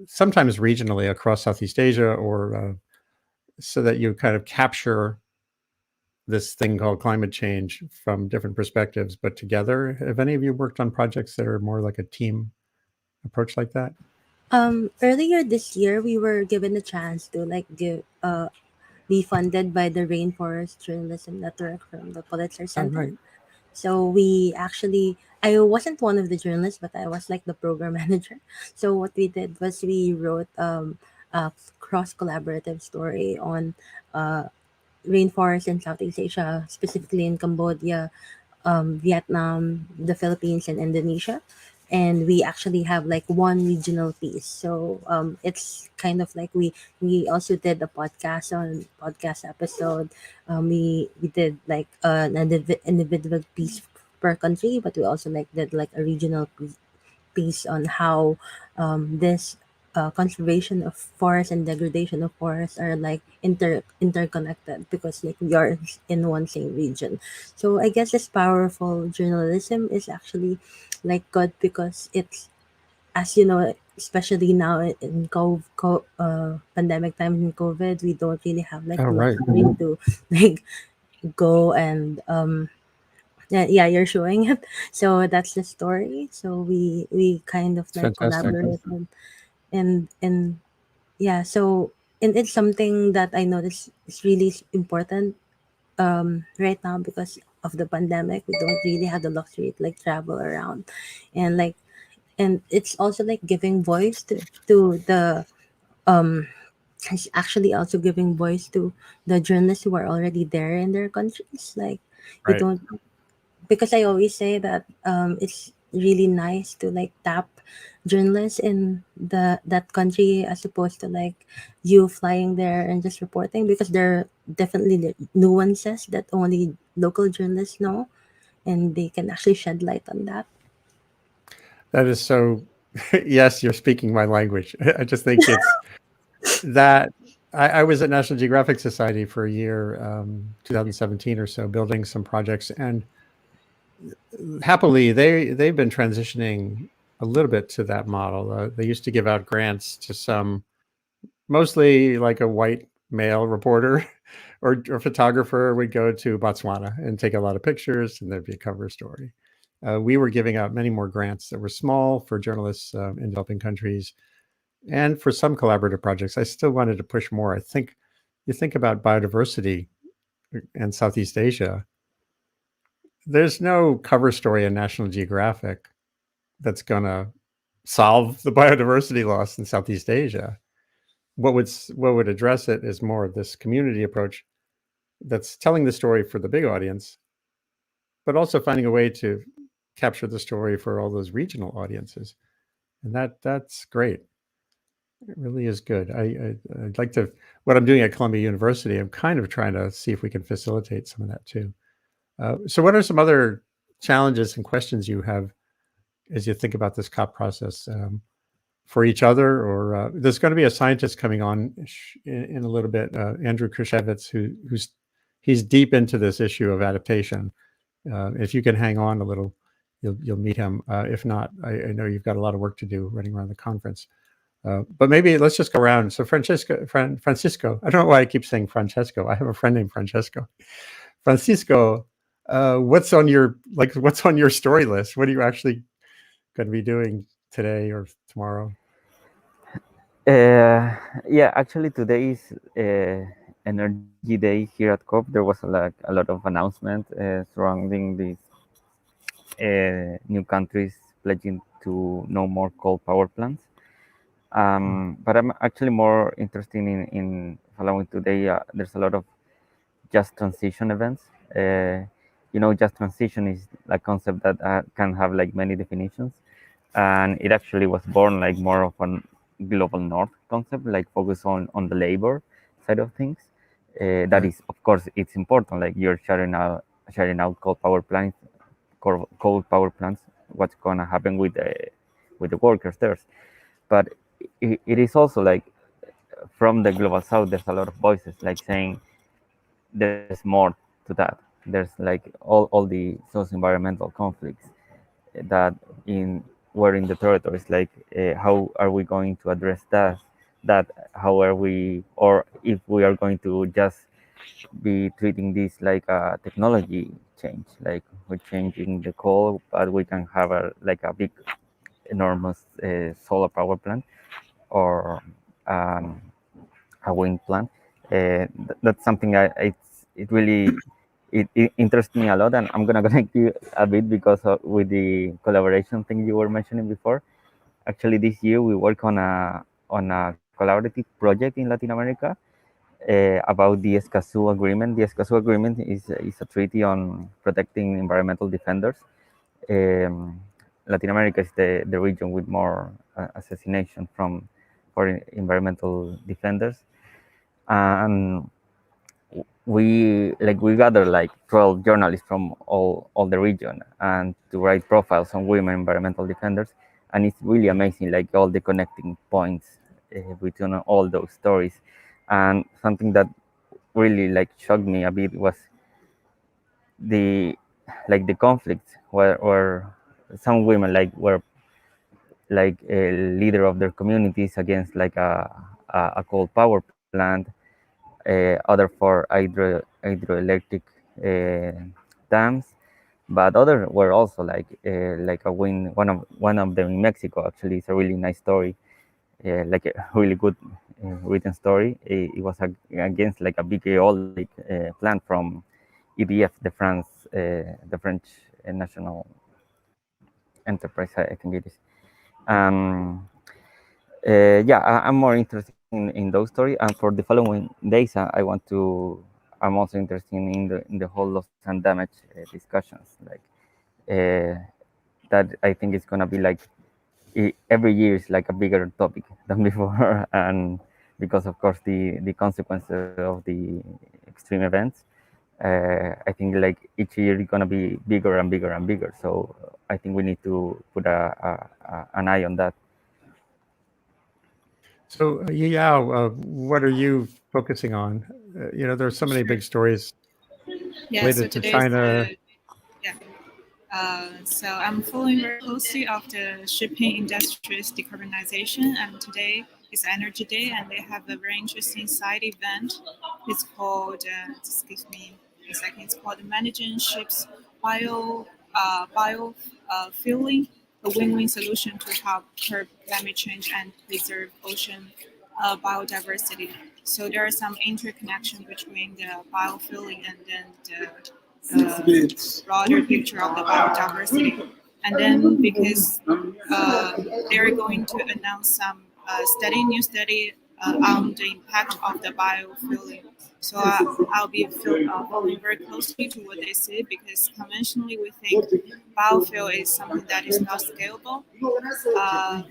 Speaker 1: sometimes regionally across Southeast Asia, or so that you kind of capture this thing called climate change from different perspectives, but together? Have any of you worked on projects that are more like a team approach like that?
Speaker 2: Earlier this year, we were given a chance to like be funded by the Rainforest Journalism Network from the Pulitzer
Speaker 1: Oh,
Speaker 2: Center.
Speaker 1: right.
Speaker 2: So we actually, I wasn't one of the journalists, but I was like the program manager. So what we did was we wrote a cross collaborative story on uh, rainforests in Southeast Asia, specifically in Cambodia, Vietnam, the Philippines, and Indonesia. And we actually have like one regional piece. So it's kind of like we also did a podcast episode. We did like an individual piece per country, but we also like did like a regional piece on how this conservation of forests and degradation of forests are like interconnected because like we are in one same region. So I guess this powerful journalism is actually like good because it's, as you know, especially now in pandemic time in COVID, we don't really have like
Speaker 1: Oh,
Speaker 2: the
Speaker 1: right.
Speaker 2: luxury to like go and yeah, you're showing it. So that's the story. So we kind of
Speaker 1: It's
Speaker 2: like
Speaker 1: fantastic.
Speaker 2: collaborated and yeah. So and it's something that I notice is really important right now because of the pandemic. We don't really have the luxury to like travel around, and like and it's also like giving voice to the it's actually also giving voice to the journalists who are already there in their countries. Like you
Speaker 1: Right.
Speaker 2: don't, because I always say that it's really nice to like tap journalists in that country as opposed to like you flying there and just reporting, because there are definitely the nuances that only local journalists know, and they can actually shed light on that.
Speaker 1: That is so. Yes, you're speaking my language. I just think it's that I was at National Geographic Society for a year, 2017 or so, building some projects, and happily they've been transitioning a little bit to that model. They used to give out grants to some, mostly like a white male reporter or photographer would go to Botswana and take a lot of pictures, and there'd be a cover story. We were giving out many more grants that were small for journalists in developing countries, and for some collaborative projects. I still wanted to push more. I think you think about biodiversity in Southeast Asia, there's no cover story in National Geographic that's going to solve the biodiversity loss in Southeast Asia. What would address it is more of this community approach that's telling the story for the big audience, but also finding a way to capture the story for all those regional audiences. And that's great. It really is good. I'd like to. What I'm doing at Columbia University, I'm kind of trying to see if we can facilitate some of that too. So, what are some other challenges and questions you have as you think about this COP process for each other? Or there's going to be a scientist coming on in a little bit, Andrew Krishevitz, he's deep into this issue of adaptation. If you can hang on a little, you'll meet him. If not, I know you've got a lot of work to do running around the conference. But maybe let's just go around. So Francisco, I don't know why I keep saying Francesco. I have a friend named Francesco. Francisco, what's on your story list? What are you actually going to be doing today or tomorrow?
Speaker 3: Yeah, actually today is Energy Day here at COP. There was a lot of announcement surrounding these new countries pledging to no more coal power plants. But I'm actually more interested in following today. There's a lot of just transition events. Just transition is a concept that can have like many definitions, and it actually was born like more of a global north concept, like focus on the labor side of things. That is, of course, it's important. Like you're sharing out coal power plants. What's gonna happen with the workers there? But it is also like from the global south, there's a lot of voices like saying there's more to that. There's like all the socio-environmental conflicts that in were in the territories. Like how are we going to address that how are we, or if we are going to just be treating this like a technology change, like we're changing the coal but we can have a big enormous solar power plant or um, a wind plant. That's something it really it interests me a lot, and I'm gonna connect you a bit because with the collaboration thing you were mentioning before. Actually, this year we work on a collaborative project in Latin America about the Escazú Agreement. The Escazú Agreement is a treaty on protecting environmental defenders. Um, Latin America is the region with more assassination from for environmental defenders, and we gather like 12 journalists from all the region and to write profiles on women environmental defenders, and it's really amazing, like all the connecting points between all those stories. And something that really like shocked me a bit was the the conflicts where some women like were like a leader of their communities against like a coal power plant, other for hydroelectric uh, dams, but other were also like a win. One of them in Mexico actually is a really nice story, like a really good written story. It was against like a big eolic plant from EDF, the French national enterprise, I think it is. Um, yeah, I'm more interested in those stories, and for the following days, I want to. I'm also interested in the whole loss and damage discussions, like that. I think it's gonna be like every year is like a bigger topic than before, and because of course the consequences of the extreme events, I think like each year is gonna be bigger and bigger and bigger. So I think we need to put an eye on that.
Speaker 1: So, Yao, what are you focusing on? There's so many big stories
Speaker 4: Yeah, so
Speaker 1: related to
Speaker 4: today's
Speaker 1: China.
Speaker 4: yeah. So I'm following very closely of the shipping industry's decarbonization, and today is Energy Day, and they have a very interesting side event. It's called, just give me a second. It's called Managing Ships Fueling, a win-win solution to help curb climate change and preserve ocean biodiversity. So there is some interconnection between the biofueling and then the broader picture of the biodiversity. And then because they're going to announce some new study on the impact of the biofueling. So I'll be following very closely to what they say, because conventionally we think biofuel is something that is not scalable. Uh,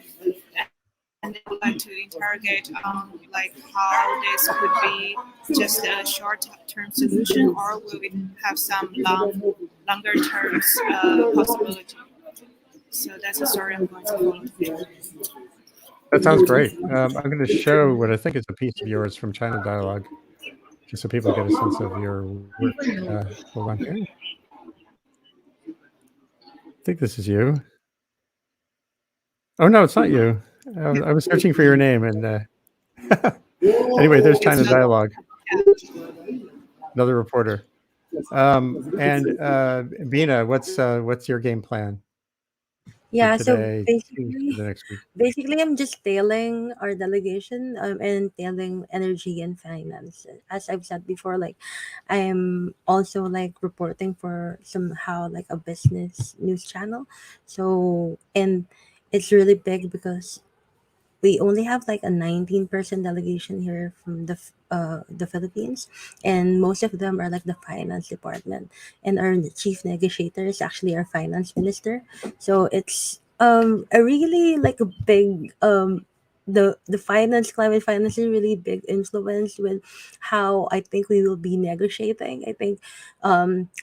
Speaker 4: and they would like to interrogate on like how this could be just a short-term solution, or will it have some longer term possibility. So that's a story I'm going to follow today.
Speaker 1: That sounds great. I'm going to show what I think is a piece of yours from China Dialogue, just so people get a sense of your work. Hold on here. I think this is you. Oh, no, it's not you. I was searching for your name, and anyway, there's China Dialogue, another reporter. And Bina, what's your game plan for
Speaker 2: Yeah, so
Speaker 1: today,
Speaker 2: basically,
Speaker 1: for the next week?
Speaker 2: basically, I'm just tailing our delegation and tailing energy and finance. As I've said before, like I'm also like reporting for somehow like a business news channel. So and it's really big because we only have like a 19% delegation here from the Philippines, and most of them are like the finance department, and our chief negotiator is actually our finance minister. So it's a really like a big the finance climate finance is really big influence with how I think we will be negotiating. I think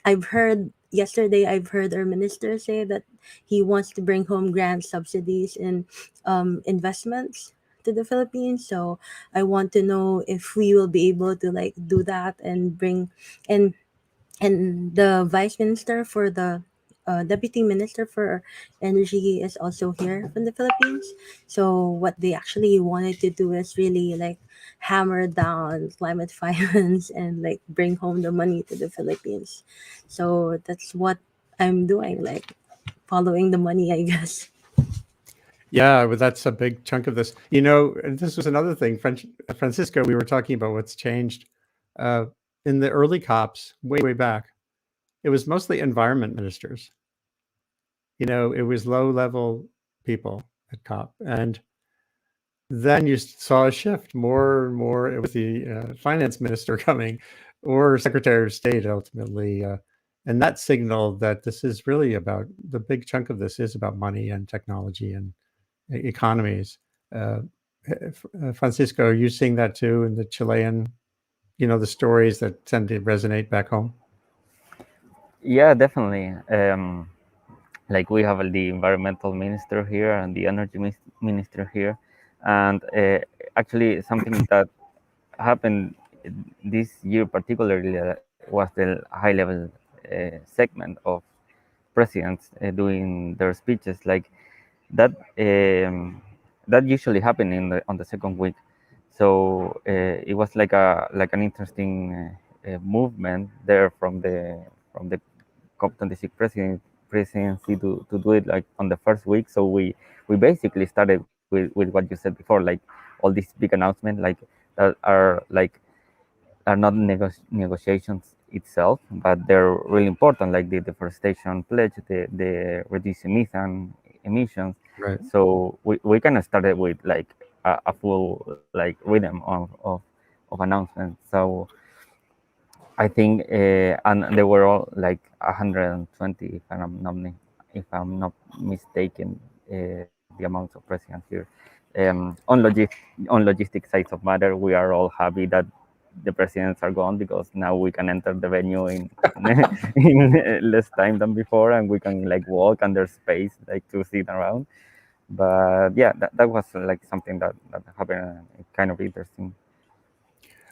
Speaker 2: I've heard our minister say that he wants to bring home grant subsidies and investments to the Philippines. So I want to know if we will be able to like do that and bring and the vice minister for the deputy minister for energy is also here from the Philippines. So what they actually wanted to do is really like hammer down climate finance and like bring home the money to the Philippines. So that's what I'm doing, like following the money, I guess.
Speaker 1: Yeah, but that's a big chunk of this. And this was another thing, Francisco, we were talking about what's changed in the early COPs way back. it was mostly environment ministers. You know, it was low-level people at COP, and then you saw a shift more and more. It was the finance minister coming, or Secretary of State ultimately, and that signaled that this is really about, the big chunk of this is about money and technology and economies. Francisco, are you seeing that too in the Chilean, you know, the stories that tend to resonate back home?
Speaker 3: Yeah, definitely. Like we have the environmental minister here and the energy minister here, and actually something that happened this year particularly was the high level segment of presidents doing their speeches, like that that usually happen in on the second week. So it was like an interesting movement there from the COP26 presidency to do it like on the first week. So we basically started with what you said before, like all these big announcements, like that are not negotiations itself, but they're really important, like the deforestation pledge, the reducing methane emissions.
Speaker 1: Right.
Speaker 3: So we kind of started with like a full like rhythm of announcements. So I think, and they were all like 120, if I'm not mistaken, the amounts of presidents here. On logistic sides of matter, we are all happy that the presidents are gone, because now we can enter the venue in in less time than before, and we can like walk and there's space like to sit around. But yeah, that was like something that happened, kind of interesting.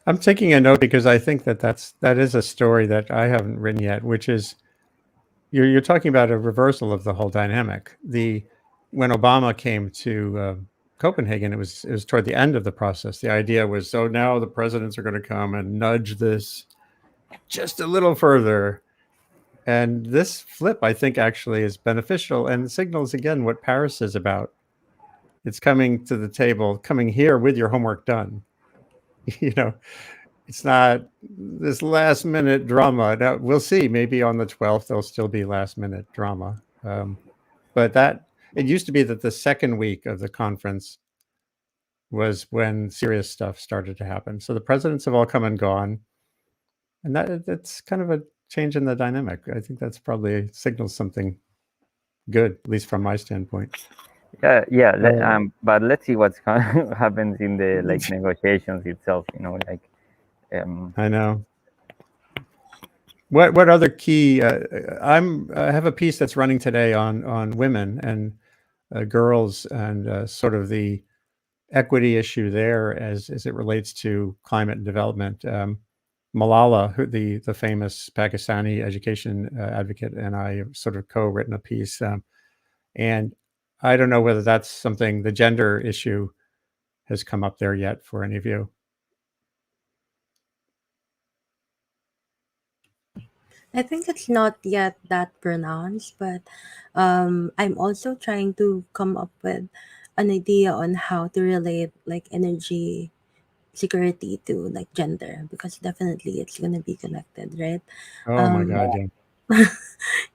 Speaker 1: I'm taking a note because I think that is a story that I haven't written yet, which is you're talking about a reversal of the whole dynamic. When Obama came to Copenhagen, it was toward the end of the process. The idea was, so now the presidents are going to come and nudge this just a little further. And this flip, I think, actually is beneficial and signals again what Paris is about. It's coming to the table, coming here with your homework done. You know, it's not this last minute drama. Now, we'll see. Maybe on the 12th, there'll still be last minute drama. But it used to be that the second week of the conference was when serious stuff started to happen. So the presidents have all come and gone. And that's kind of a change in the dynamic. I think that's probably signals something good, at least from my standpoint.
Speaker 3: Yeah. But let's see what's happens in the like negotiations itself. You know, like.
Speaker 1: I know. What other key? I have a piece that's running today on women and girls and sort of the equity issue there as it relates to climate and development. Malala, the famous Pakistani education advocate, and I have sort of co-written a piece. And I don't know whether that's something, the gender issue has come up there yet for any of you.
Speaker 2: I think it's not yet that pronounced, but I'm also trying to come up with an idea on how to relate like energy security to like gender, because definitely it's gonna be connected, right?
Speaker 1: Oh my
Speaker 2: Um,
Speaker 1: God, yeah.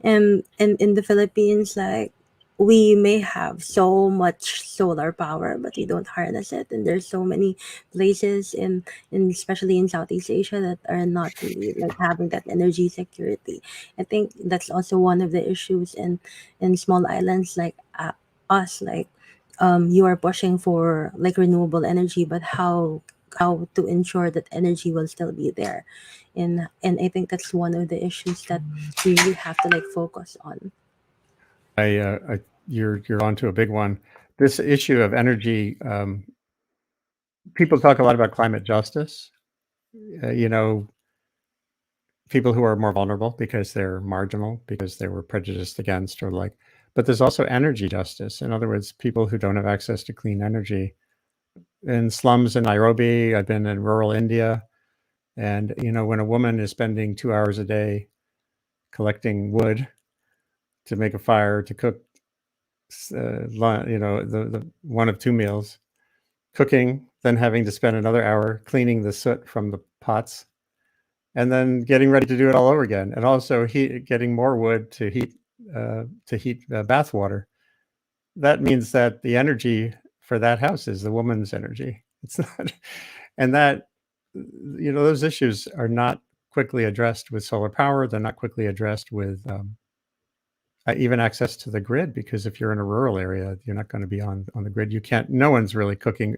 Speaker 2: and in the Philippines, like we may have so much solar power, but we don't harness it. And there's so many places in especially in Southeast Asia that are not really like having that energy security. I think that's also one of the issues in small islands like us, like you are pushing for like renewable energy, but how to ensure that energy will still be there, and I think that's one of the issues that we really have to like focus on.
Speaker 1: You're onto a big one. This issue of energy. People talk a lot about climate justice. You know, people who are more vulnerable because they're marginal, because they were prejudiced against, or like. But there's also energy justice. In other words, people who don't have access to clean energy. In slums in Nairobi, I've been in rural India, and you know, when a woman is spending 2 hours a day collecting wood to make a fire to cook, you know, the one of two meals, cooking, then having to spend another hour cleaning the soot from the pots, and then getting ready to do it all over again, and also getting more wood to heat bath water. That means that the energy for that house is the woman's energy. It's not, and that, those issues are not quickly addressed with solar power. They're not quickly addressed with even access to the grid, because if you're in a rural area, you're not going to be on the grid. You can't. No one's really cooking.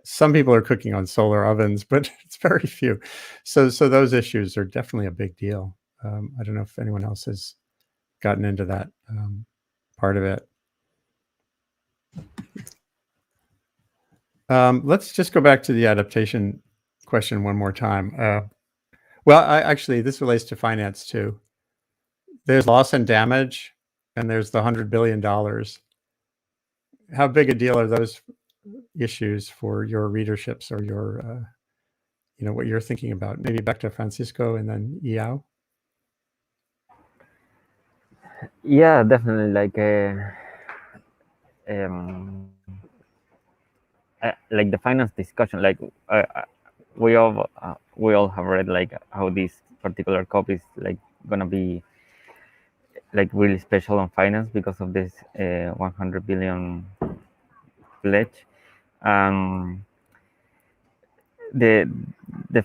Speaker 1: Some people are cooking on solar ovens, but it's very few. So those issues are definitely a big deal. I don't know if anyone else has gotten into that part of it. Let's just go back to the adaptation question one more time. Well, actually, this relates to finance too. There's loss and damage, and there's the $100 billion. How big a deal are those issues for your readerships or your, what you're thinking about? Maybe back to Francisco and then Yao.
Speaker 3: Yeah, definitely. Like the finance discussion. We all have read how this particular COP is gonna be really special on finance because of this 100 billion pledge. The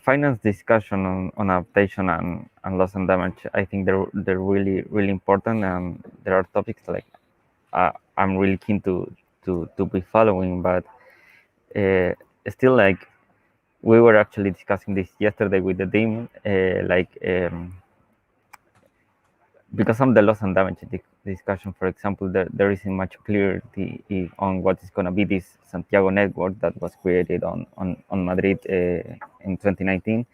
Speaker 3: finance discussion on adaptation and loss and damage, I think they're really important, and there are topics I'm really keen to be following, but still we were actually discussing this yesterday with the team, because of the loss and damage discussion, for example, there isn't much clarity on what is going to be this Santiago network that was created on Madrid in 2019.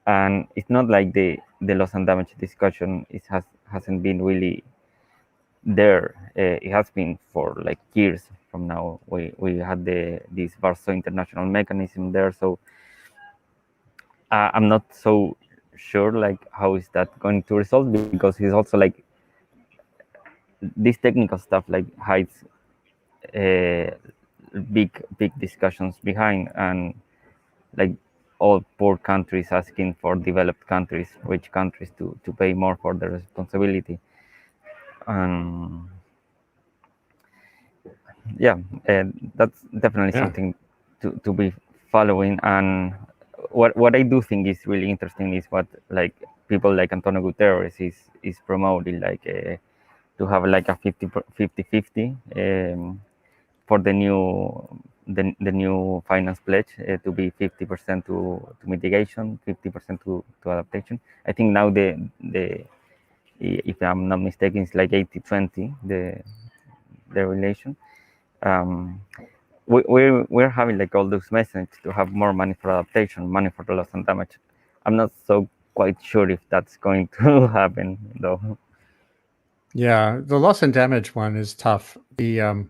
Speaker 3: And it's not like the loss and damage discussion hasn't been really there. It has been for years from now. We had this Barso international mechanism there, so I'm not so sure how is that going to resolve, because it's also this technical stuff hides big discussions behind, and all poor countries asking for developed countries, rich countries to pay more for the responsibility. And yeah, that's definitely something to be following. And what I do think is really interesting is what people like Antonio Guterres is promoting, to have a 50-50 for the new finance pledge, to be 50% to mitigation, 50% to adaptation. I think now the if I'm not mistaken, it's 80-20 the relation. We're having all those messages to have more money for adaptation, money for the loss and damage. I'm not so quite sure if that's going to happen though.
Speaker 1: Yeah, the loss and damage one is tough. The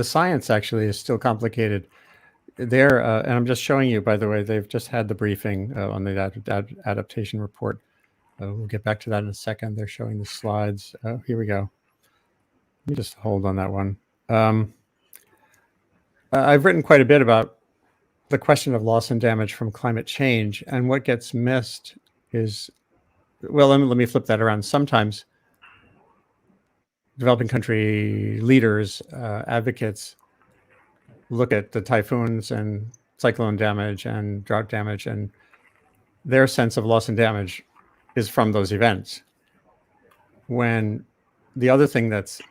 Speaker 1: science actually is still complicated. There, and I'm just showing you, by the way, they've just had the briefing on the adaptation report. We'll get back to that in a second. They're showing the slides. Here we go. Let me just hold on that one. I've written quite a bit about the question of loss and damage from climate change, and what gets missed is, well, let me flip that around. Sometimes developing country leaders, advocates, look at the typhoons and cyclone damage and drought damage, and their sense of loss and damage is from those events. When the other thing that's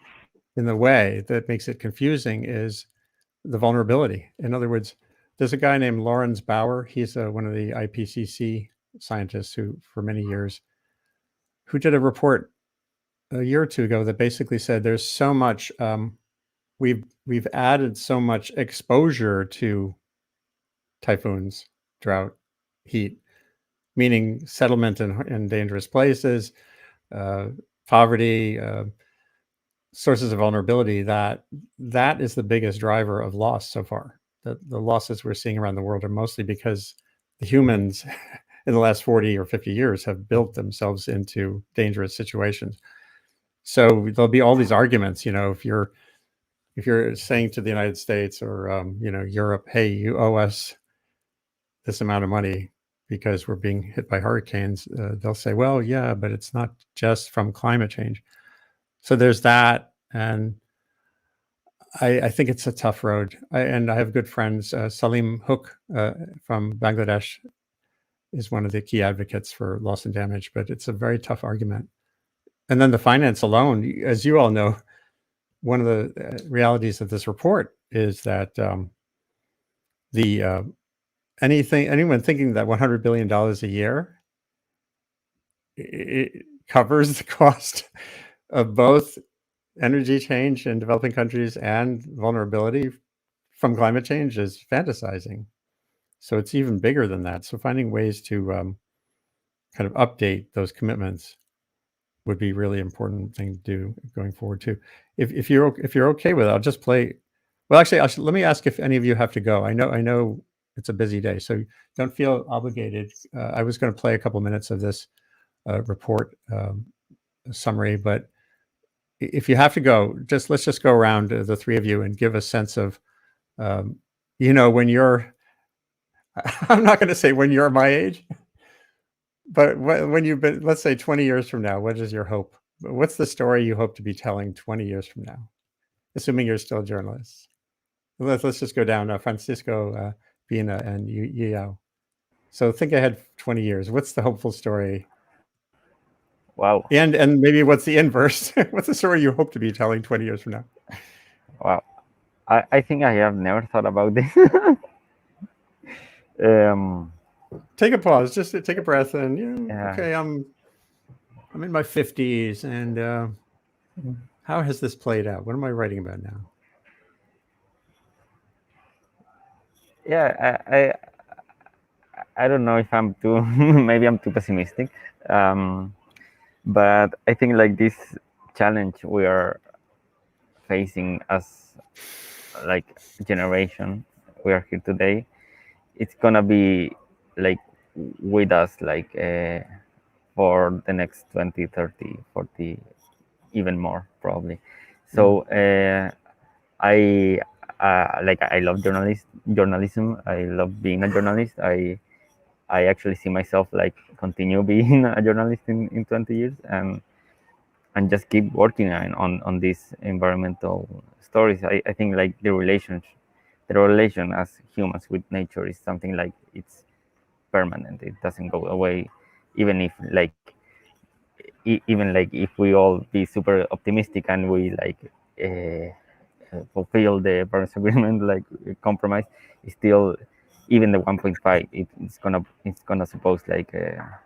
Speaker 1: in the way that makes it confusing is the vulnerability. In other words, there's a guy named Lawrence Bauer. He's one of the IPCC scientists who, for many years, who did a report a year or two ago that basically said there's so much, we've added so much exposure to typhoons, drought, heat, meaning settlement in dangerous places, poverty, sources of vulnerability, that is the biggest driver of loss so far. The losses we're seeing around the world are mostly because the humans in the last 40 or 50 years have built themselves into dangerous situations. So there'll be all these arguments, if you're saying to the United States or Europe, hey, you owe us this amount of money because we're being hit by hurricanes, they'll say, well, yeah, but it's not just from climate change. So there's that. And I think it's a tough road. And I have good friends. Salim Hook from Bangladesh is one of the key advocates for loss and damage, but it's a very tough argument. And then the finance alone, as you all know, one of the realities of this report is that anyone thinking that $100 billion a year it covers the cost of both energy change in developing countries and vulnerability from climate change is fantasizing. So it's even bigger than that. So finding ways to kind of update those commitments would be really important thing to do going forward too. If you're okay with it, I'll just play. Well, actually, let me ask if any of you have to go. I know it's a busy day, so don't feel obligated. I was going to play a couple minutes of this report summary, but if you have to go, let's just go around the three of you and give a sense of, when you're. I'm not going to say when you're my age, but when you've been, let's say 20 years from now, what is your hope? What's the story you hope to be telling 20 years from now, assuming you're still a journalist? Let's just go down. Francisco, Bina, and Yao. So think ahead 20 years. What's the hopeful story?
Speaker 3: Wow.
Speaker 1: And maybe what's the inverse? What's the story you hope to be telling 20 years from now?
Speaker 3: Wow. I think I have never thought about this.
Speaker 1: Take a pause. Just take a breath, and
Speaker 3: Yeah.
Speaker 1: okay, I'm in my 50s, and how has this played out? What am I writing about now?
Speaker 3: Yeah, I don't know if I'm too maybe I'm too pessimistic, but I think like this challenge we are facing as like generation, we are here today, it's gonna be like with us like for the next 20, 30, 40, even more probably. So I love journalism. I love being a journalist. I actually see myself like continue being a journalist in 20 years and just keep working on these environmental stories. I think like the relation as humans with nature is something like it's permanent. It doesn't go away, even if like even like if we all be super optimistic and we like fulfill the Paris Agreement like compromise, it's still even the 1.5 it's gonna suppose like a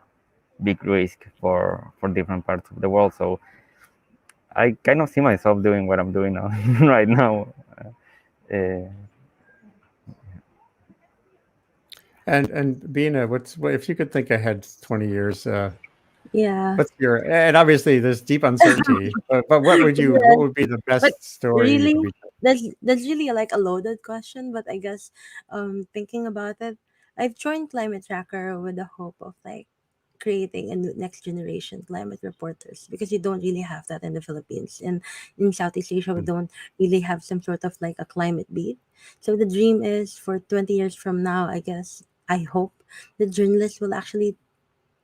Speaker 3: big risk for different parts of the world. So I kind of see myself doing what I'm doing now right now.
Speaker 1: And Bina, what if you could think ahead 20 years?
Speaker 2: Yeah.
Speaker 1: What's your, and obviously there's deep uncertainty, but what would be the
Speaker 2: But
Speaker 1: best story you
Speaker 2: really,
Speaker 1: could be?
Speaker 2: that's really like a loaded question. But I guess thinking about it, I've joined Climate Tracker with the hope of like creating a new next generation climate reporters, because you don't really have that in the Philippines, and in Southeast Asia we don't really have some sort of like a climate beat. So the dream is for 20 years from now, I guess, I hope the journalists will actually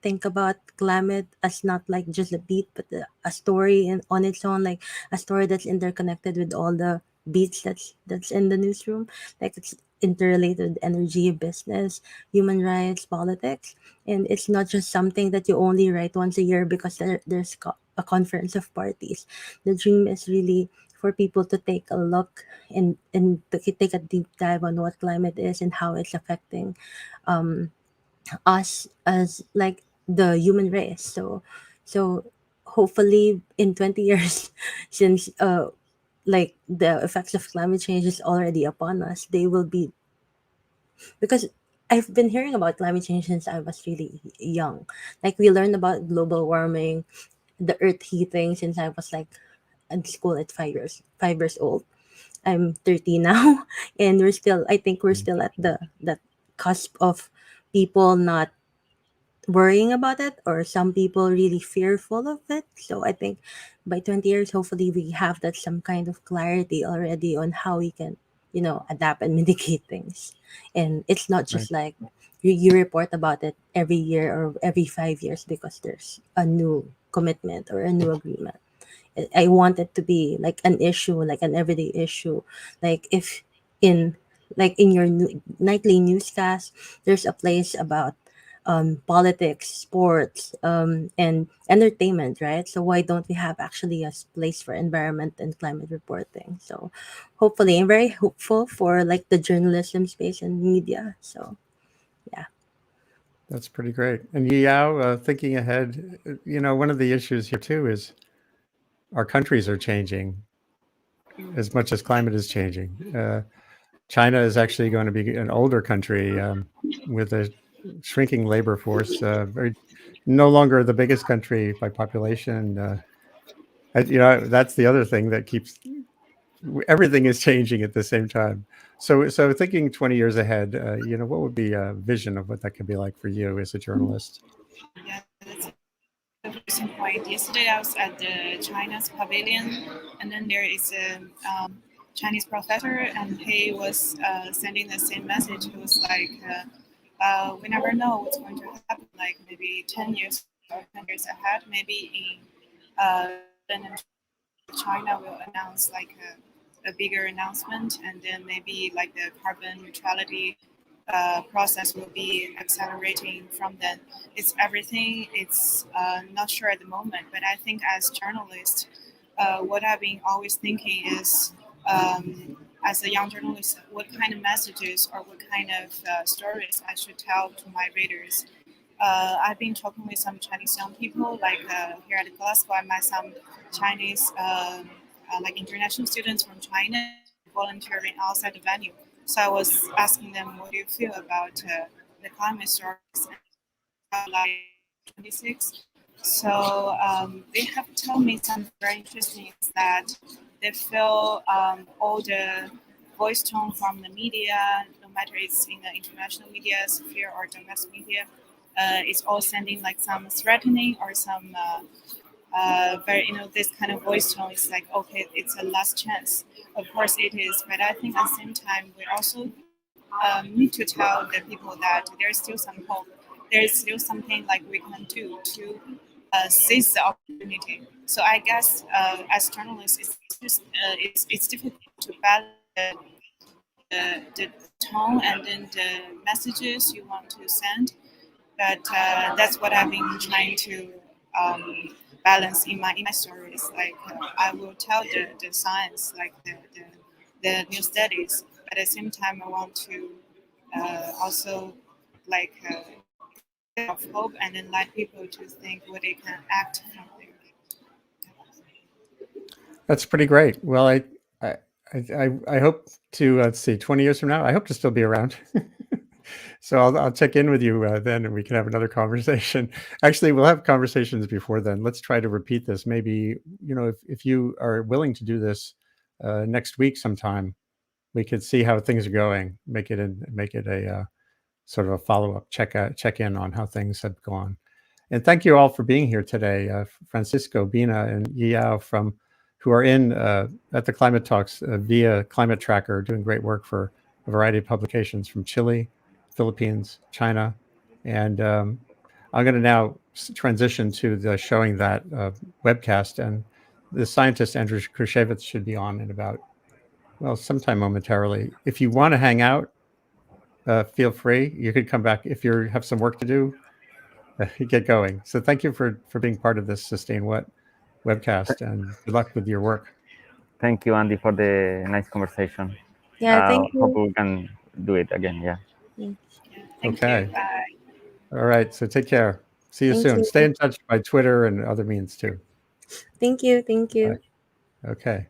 Speaker 2: think about climate as not like just a beat, but a story on its own, like a story that's interconnected with all the beats that's in the newsroom. Like it's interrelated with energy, business, human rights, politics, and it's not just something that you only write once a year because there's a conference of parties. The dream is really for people to take a look and take a deep dive on what climate is and how it's affecting us as like the human race. So hopefully in 20 years, since like the effects of climate change is already upon us, they will be, because I've been hearing about climate change since I was really young. Like we learned about global warming, the earth heating since I was like in school at 5 years old. I'm 30 now, and I think we're still at the that cusp of people not worrying about it, or some people really fearful of it. So I think by 20 years, hopefully we have that some kind of clarity already on how we can, adapt and mitigate things. And it's not
Speaker 1: Right.
Speaker 2: just like you report about it every year or every 5 years because there's a new commitment or a new agreement. I want it to be like an issue, like an everyday issue. Like if in in your nightly newscast, there's a place about politics, sports, and entertainment, right? So why don't we have actually a place for environment and climate reporting? So hopefully, I'm very hopeful for like the journalism space and media. So yeah.
Speaker 1: That's pretty great. And Yao, thinking ahead, one of the issues here too is our countries are changing as much as climate is changing. China is actually going to be an older country with a shrinking labor force, no longer the biggest country by population. That's the other thing that keeps everything is changing at the same time. So thinking 20 years ahead, what would be a vision of what that could be like for you as a journalist?
Speaker 4: Yeah, that's a interesting point. Yesterday I was at the China's pavilion, and then there is a Chinese professor, and he was sending the same message. He was like, we never know what's going to happen, like maybe 10 years or 10 years ahead, maybe in China will announce like a bigger announcement, and then maybe like the carbon neutrality process will be accelerating from then. It's everything. It's not sure at the moment, but I think as journalists, what I've been always thinking is, as a young journalist, what kind of messages or what kind of stories I should tell to my readers. I've been talking with some Chinese young people, like here at Glasgow. I met some Chinese, like international students from China volunteering outside the venue. So I was asking them, what do you feel about the climate stories and like 26? So they have told me something very interesting is that they feel all the voice tone from the media, no matter it's in the international media sphere or domestic media, it's all sending like some threatening or some very, this kind of voice tone is like, okay, it's a last chance. Of course it is, but I think at the same time we also need to tell the people that there's still some hope. There's still something like we can do to seize the opportunity. So I guess as journalists, it's just it's difficult to balance the tone and then the messages you want to send. But that's what I've been trying to balance in my stories. Like I will tell the science, like the new studies, but at the same time I want to also like of hope and then let people to think what they can act from there.
Speaker 1: That's pretty great. Well, I hope to let's see, 20 years from now, I hope to still be around. So I'll check in with you then, and we can have another conversation. Actually, we'll have conversations before then. Let's try to repeat this. Maybe if you are willing to do this next week sometime, we could see how things are going. Make it a sort of a follow up check in on how things have gone. And thank you all for being here today, Francisco, Bina, and Yao who are in at the Climate Talks via Climate Tracker, doing great work for a variety of publications from Chile, Philippines, China. And I'm going to now transition to the showing that webcast. And the scientist, Andrew Krushevitz, should be on in about, sometime momentarily. If you want to hang out, feel free. You could come back if you have some work to do. Get going. So thank you for being part of this Sustain What webcast, and good luck with your work.
Speaker 3: Thank you, Andy, for the nice conversation.
Speaker 2: Yeah, thank
Speaker 3: Hope
Speaker 2: you.
Speaker 3: we can do it again. Yeah.
Speaker 2: Yeah,
Speaker 4: Yeah, thank
Speaker 1: Okay.
Speaker 4: you. Bye.
Speaker 1: All right. So take care. See you
Speaker 2: thank
Speaker 1: soon.
Speaker 2: you.
Speaker 1: Stay in touch by Twitter and other means too.
Speaker 2: Thank you. Thank you.
Speaker 1: Okay.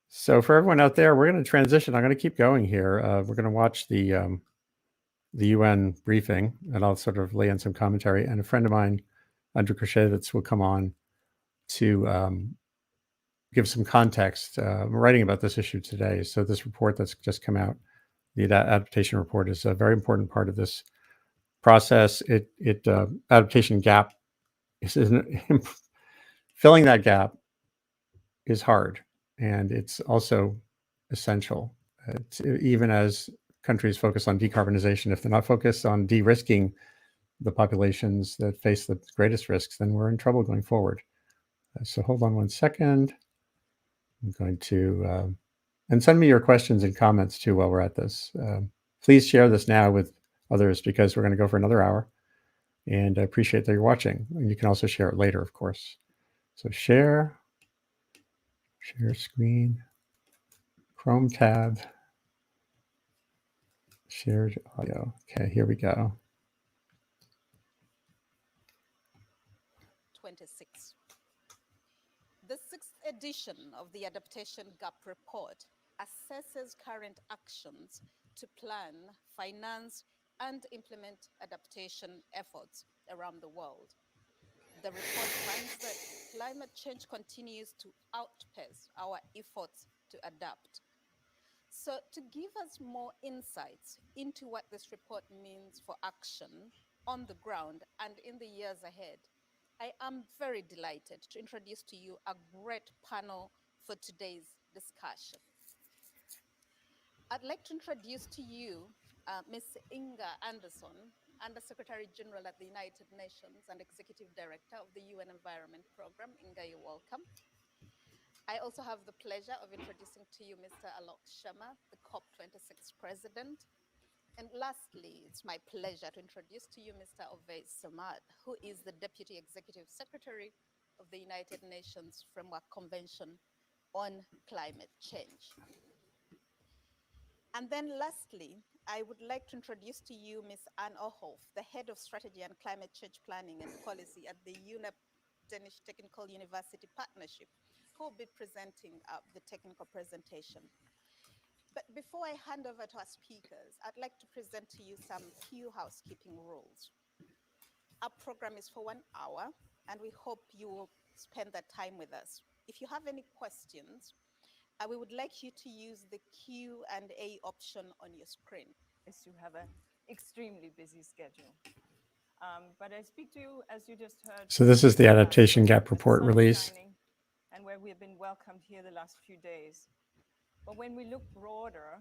Speaker 1: So for everyone out there, we're going to transition. I'm going to keep going here. We're going to watch the UN briefing, and I'll sort of lay in some commentary. And a friend of mine, Andrew Krushevitz, will come on to give some context. I'm writing about this issue today. So this report that's just come out, the adaptation report, is a very important part of this process. Adaptation gap filling that gap is hard, and it's also essential. Even as countries focus on decarbonization, if they're not focused on de-risking the populations that face the greatest risks, then we're in trouble going forward. So hold on one second. I'm going to, and send me your questions and comments too while we're at this. Please share this now with others because we're going to go for another hour. And I appreciate that you're watching. And you can also share it later, of course. So share screen, Chrome tab, shared audio. Okay, here we go.
Speaker 5: 26. The 6th edition of the Adaptation Gap Report assesses current actions to plan, finance, and implement adaptation efforts around the world. The report finds that climate change continues to outpace our efforts to adapt. So, to give us more insights into what this report means for action on the ground and in the years ahead, I am very delighted to introduce to you a great panel for today's discussion. I'd like to introduce to you Ms. Inga Anderson, Under-Secretary General at the United Nations and Executive Director of the UN Environment Program. Inga, you're welcome. I also have the pleasure of introducing to you Mr. Alok Sharma, the COP26 President. And lastly, it's my pleasure to introduce to you Mr. Ovais Samad, who is the Deputy Executive Secretary of the United Nations Framework Convention on Climate Change. And then lastly, I would like to introduce to you Ms. Anne Ohoff, the Head of Strategy and Climate Change Planning and Policy at the UNEP Danish Technical University Partnership, who will be presenting the technical presentation. But before I hand over to our speakers, I'd like to present to you some few housekeeping rules. Our program is for 1 hour, and we hope you will spend that time with us. If you have any questions, we would like you to use the Q&A option on your screen.
Speaker 6: You have an extremely busy schedule. But I speak to you, as you just heard.
Speaker 1: So this is the Adaptation Gap Report release.
Speaker 6: And where we have been welcomed here the last few days. But when we look broader,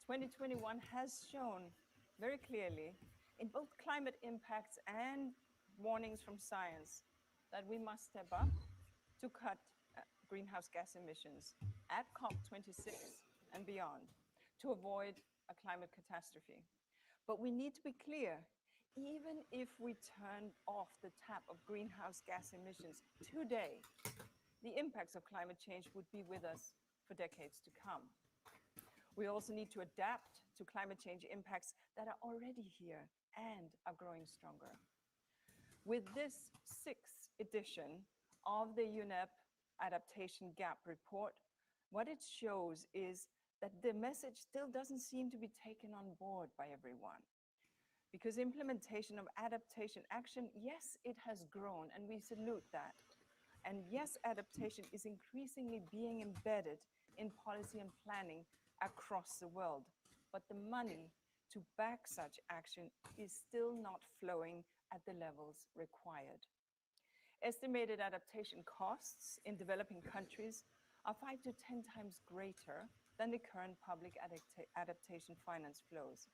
Speaker 6: 2021 has shown very clearly in both climate impacts and warnings from science that we must step up to cut greenhouse gas emissions at COP26 and beyond to avoid a climate catastrophe. But we need to be clear, even if we turned off the tap of greenhouse gas emissions today, the impacts of climate change would be with us for decades to come. We also need to adapt to climate change impacts that are already here and are growing stronger. With this 6th edition of the UNEP Adaptation Gap Report, what it shows is that the message still doesn't seem to be taken on board by everyone. Because implementation of adaptation action, yes, it has grown, and we salute that. And yes, adaptation is increasingly being embedded in policy and planning across the world. But the money to back such action is still not flowing at the levels required. Estimated adaptation costs in developing countries are 5 to 10 times greater than the current public adaptation finance flows.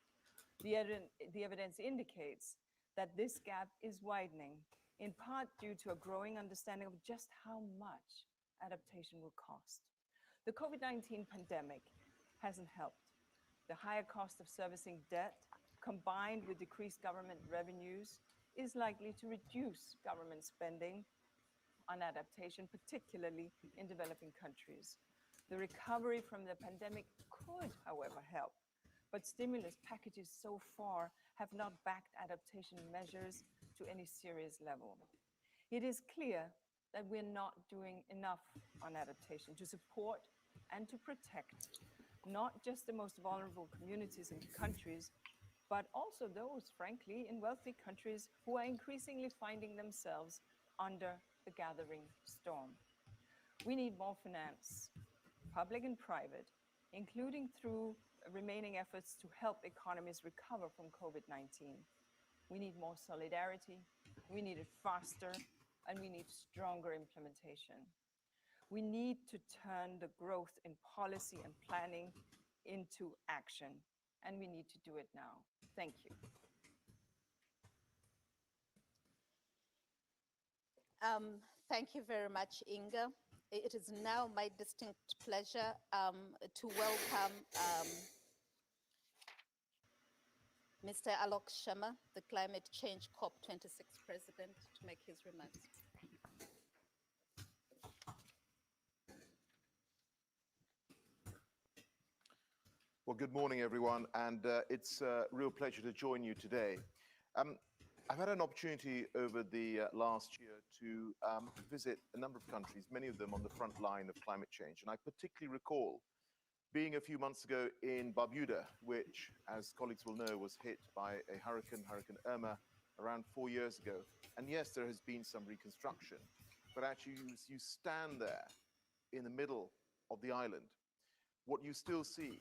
Speaker 6: The evidence indicates that this gap is widening, in part due to a growing understanding of just how much adaptation will cost. The COVID-19 pandemic hasn't helped. The higher cost of servicing debt, combined with decreased government revenues, is likely to reduce government spending on adaptation, particularly in developing countries. The recovery from the pandemic could, however, help, but stimulus packages so far have not backed adaptation measures to any serious level. It is clear that we're not doing enough on adaptation to support and to protect not just the most vulnerable communities and countries, but also those, frankly, in wealthy countries who are increasingly finding themselves under the gathering storm. We need more finance, public and private, including through remaining efforts to help economies recover from COVID-19. We need more solidarity, we need it faster, and we need stronger implementation. We need to turn the growth in policy and planning into action. and we need to do it now. Thank you.
Speaker 5: Thank you very much, Inga. It is now my distinct pleasure to welcome Mr. Alok Sharma, the Climate Change COP26 President, to make his remarks.
Speaker 7: Well, good morning, everyone, and it's a real pleasure to join you today. I've had an opportunity over the last year to visit a number of countries, many of them on the front line of climate change. And I particularly recall being a few months ago in Barbuda, which, as colleagues will know, was hit by a Hurricane Irma, around 4 years ago. And yes, there has been some reconstruction, but actually you stand there in the middle of the island, what you still see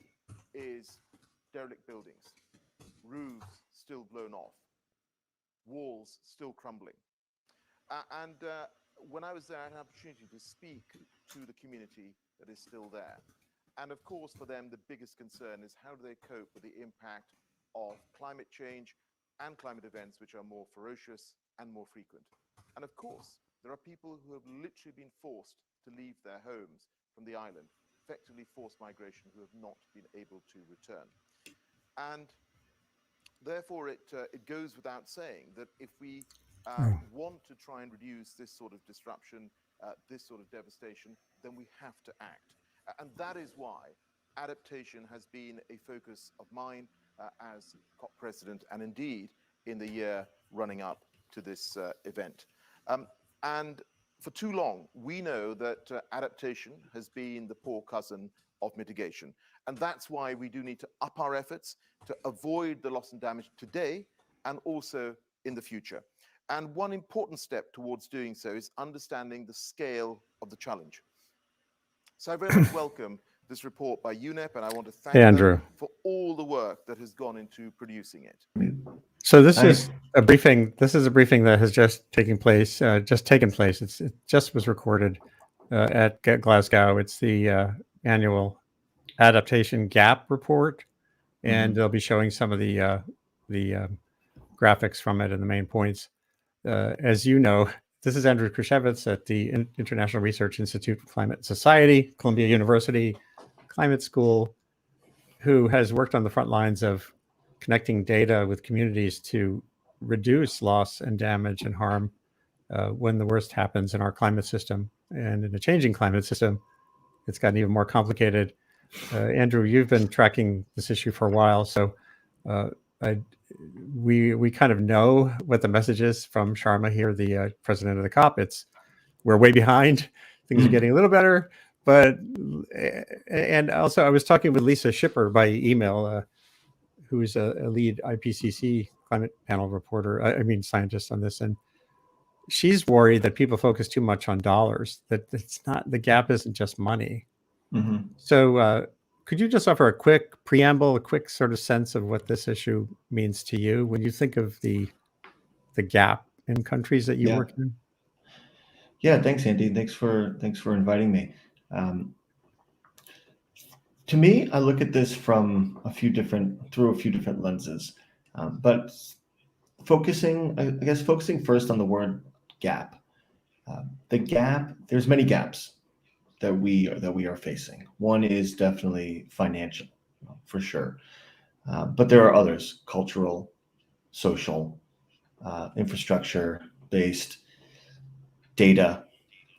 Speaker 7: is derelict buildings, roofs still blown off, walls still crumbling. When I was there, I had an opportunity to speak to the community that is still there. And of course, for them, the biggest concern is how do they cope with the impact of climate change and climate events which are more ferocious and more frequent. And of course, there are people who have literally been forced to leave their homes from the island, effectively forced migration, who have not been able to return. And therefore, it goes without saying that if we want to try and reduce this sort of disruption, this sort of devastation, then we have to act. And that is why adaptation has been a focus of mine as COP president, and indeed in the year running up to this event. And for too long, we know that adaptation has been the poor cousin of mitigation. And that's why we do need to up our efforts to avoid the loss and damage today and also in the future. And one important step towards doing so is understanding the scale of the challenge. So I very much welcome this report by UNEP, and I want to thank them for all the work that has gone into producing it.
Speaker 1: So this is a briefing. This is a briefing that has just taken place. It just was recorded at Glasgow. It's the annual Adaptation Gap Report, and they'll be showing some of the graphics from it and the main points. As you know, this is Andrew Kruszewicz at the International Research Institute for Climate and Society, Columbia University Climate School, who has worked on the front lines of connecting data with communities to reduce loss and damage and harm when the worst happens in our climate system. And in a changing climate system, it's gotten even more complicated. Andrew, you've been tracking this issue for a while, so we kind of know what the message is from Sharma here, the president of the COP. We're way behind. Things are getting a little better, and also I was talking with Lisa Schipper by email, who's a lead IPCC climate panel reporter, scientist on this, and she's worried that people focus too much on dollars, that it's not, the gap isn't just money. So could you just offer a quick preamble, a quick sort of sense of what this issue means to you when you think of the gap in countries that you work in?
Speaker 8: Yeah, thanks, Andy. Thanks for inviting me. To me, I look at this through a few different lenses, but focusing first on the word gap. The gap. There's many gaps that we are facing. One is definitely financial, for sure, but there are others: cultural, social, infrastructure-based, data.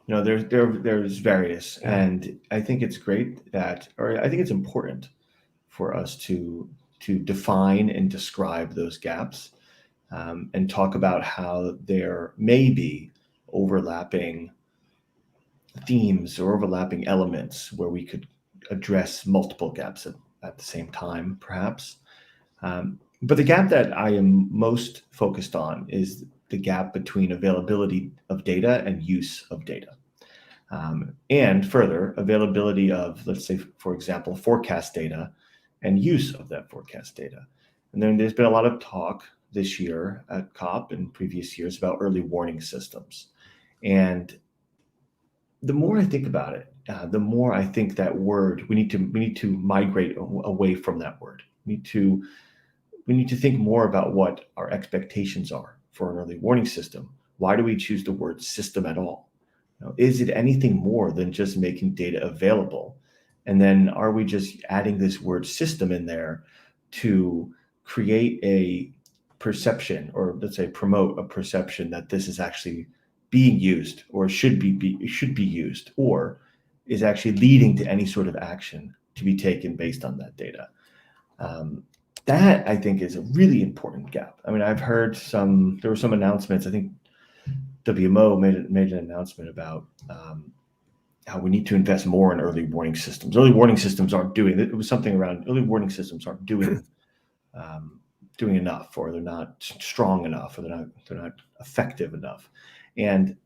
Speaker 8: There's various, and I think it's great that, or I think it's important for us to define and describe those gaps, and talk about how there may be overlapping themes or overlapping elements where we could address multiple gaps at the same time, perhaps. But the gap that I am most focused on is the gap between availability of data and use of data. And further, availability of, let's say, for example, forecast data and use of that forecast data. And then there's been a lot of talk this year at COP and previous years about early warning systems. And the more I think about it, the more I think that word, we need to migrate away from that word. We need to think more about what our expectations are for an early warning system. Why do we choose the word system at all? Is it anything more than just making data available? And then are we just adding this word system in there to create a perception, or let's say promote a perception that this is actually being used or should be used, or is actually leading to any sort of action to be taken based on that data? That I think is a really important gap. I mean, I've heard there were some announcements. I think WMO made an announcement about how we need to invest more in early warning systems. Early warning systems aren't doing it. It was something around early warning systems aren't doing enough, or they're not strong enough, or they're not effective enough. And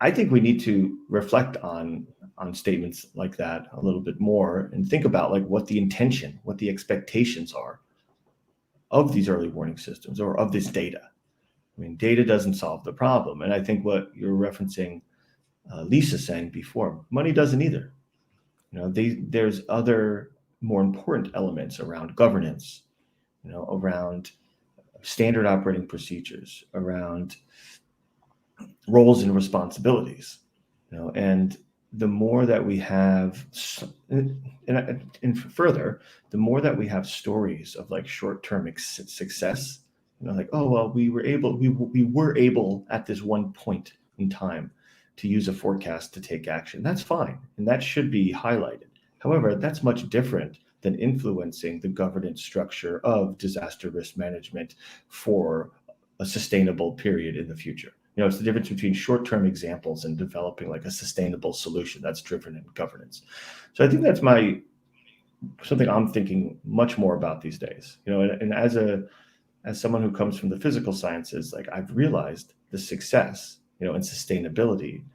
Speaker 8: I think we need to reflect on statements like that a little bit more and think about like what the intention, what the expectations are of these early warning systems or of this data. I mean, data doesn't solve the problem. And I think what you're referencing, Lisa saying before, money doesn't either. There's other more important elements around governance, around standard operating procedures, around roles and responsibilities, and the more that we have, and further, the more that we have stories of like short-term success, like, oh, well, we were able at this one point in time to use a forecast to take action. That's fine. And that should be highlighted. However, that's much different than influencing the governance structure of disaster risk management for a sustainable period in the future. It's the difference between short-term examples and developing like a sustainable solution that's driven in governance. So I think that's something I'm thinking much more about these days. And as someone who comes from the physical sciences, like I've realized the success, and sustainability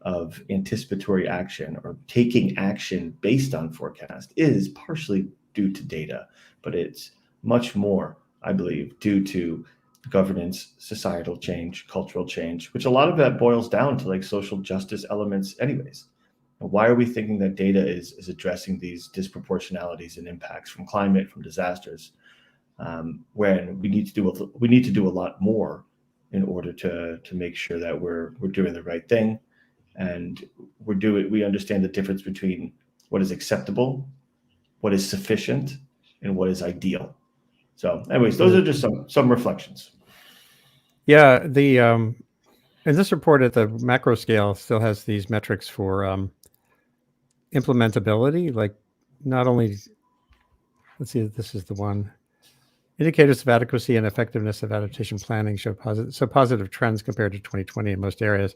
Speaker 8: of anticipatory action or taking action based on forecast is partially due to data, but it's much more, I believe, due to governance, societal change, cultural change, which a lot of that boils down to like social justice elements anyways. Why are we thinking that data is addressing these disproportionalities and impacts from climate, from disasters, when we need to do a lot more in order to make sure that we're doing the right thing, and we understand the difference between what is acceptable, what is sufficient, and what is ideal. So anyways, those are just some reflections.
Speaker 1: Yeah, and this report at the macro scale still has these metrics for implementability, like not only, let's see, this is the one. Indicators of adequacy and effectiveness of adaptation planning show positive trends compared to 2020 in most areas.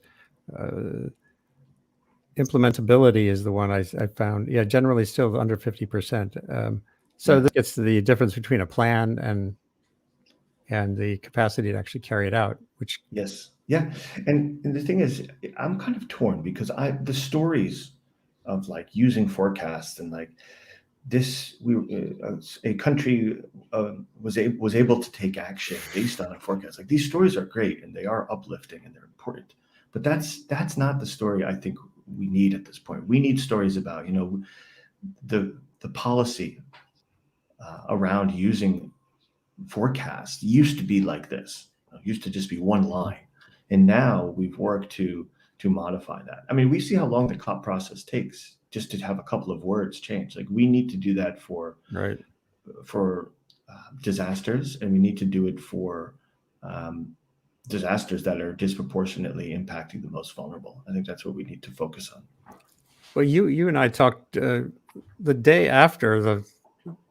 Speaker 1: Implementability is the one I found. Yeah, generally still under 50%. This gets to the difference between a plan and the capacity to actually carry it out. Which
Speaker 8: yes, yeah, and the thing is, I'm kind of torn because the stories of like using forecasts and like this, a country was able to take action based on a forecast. Like these stories are great and they are uplifting and they're important, but that's not the story I think we need at this point. We need stories about the policy around using forecasts used to be like this. It used to just be one line, and now we've worked to modify that. I mean, we see how long the COP process takes just to have a couple of words change. Like we need to do that for disasters, and we need to do it for disasters that are disproportionately impacting the most vulnerable. I think that's what we need to focus on.
Speaker 1: Well, you and I talked the day after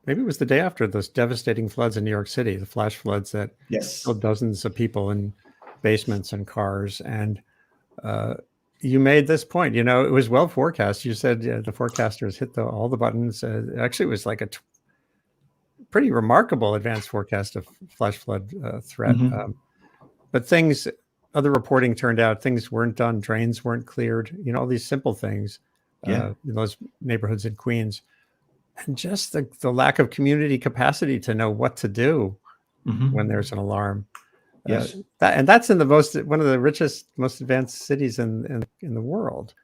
Speaker 1: maybe it was the day after those devastating floods in New York City, the flash floods that killed dozens of people in basements and cars. And you made this point, it was well forecast. You said the forecasters hit all the buttons. Actually, it was like a pretty remarkable advanced forecast of flash flood threat.
Speaker 8: Mm-hmm.
Speaker 1: But other reporting turned out things weren't done. Drains weren't cleared, all these simple things in those neighborhoods in Queens. And just the lack of community capacity to know what to do when there's an alarm.
Speaker 8: Yes,
Speaker 1: that's in one of the richest, most advanced cities in the world.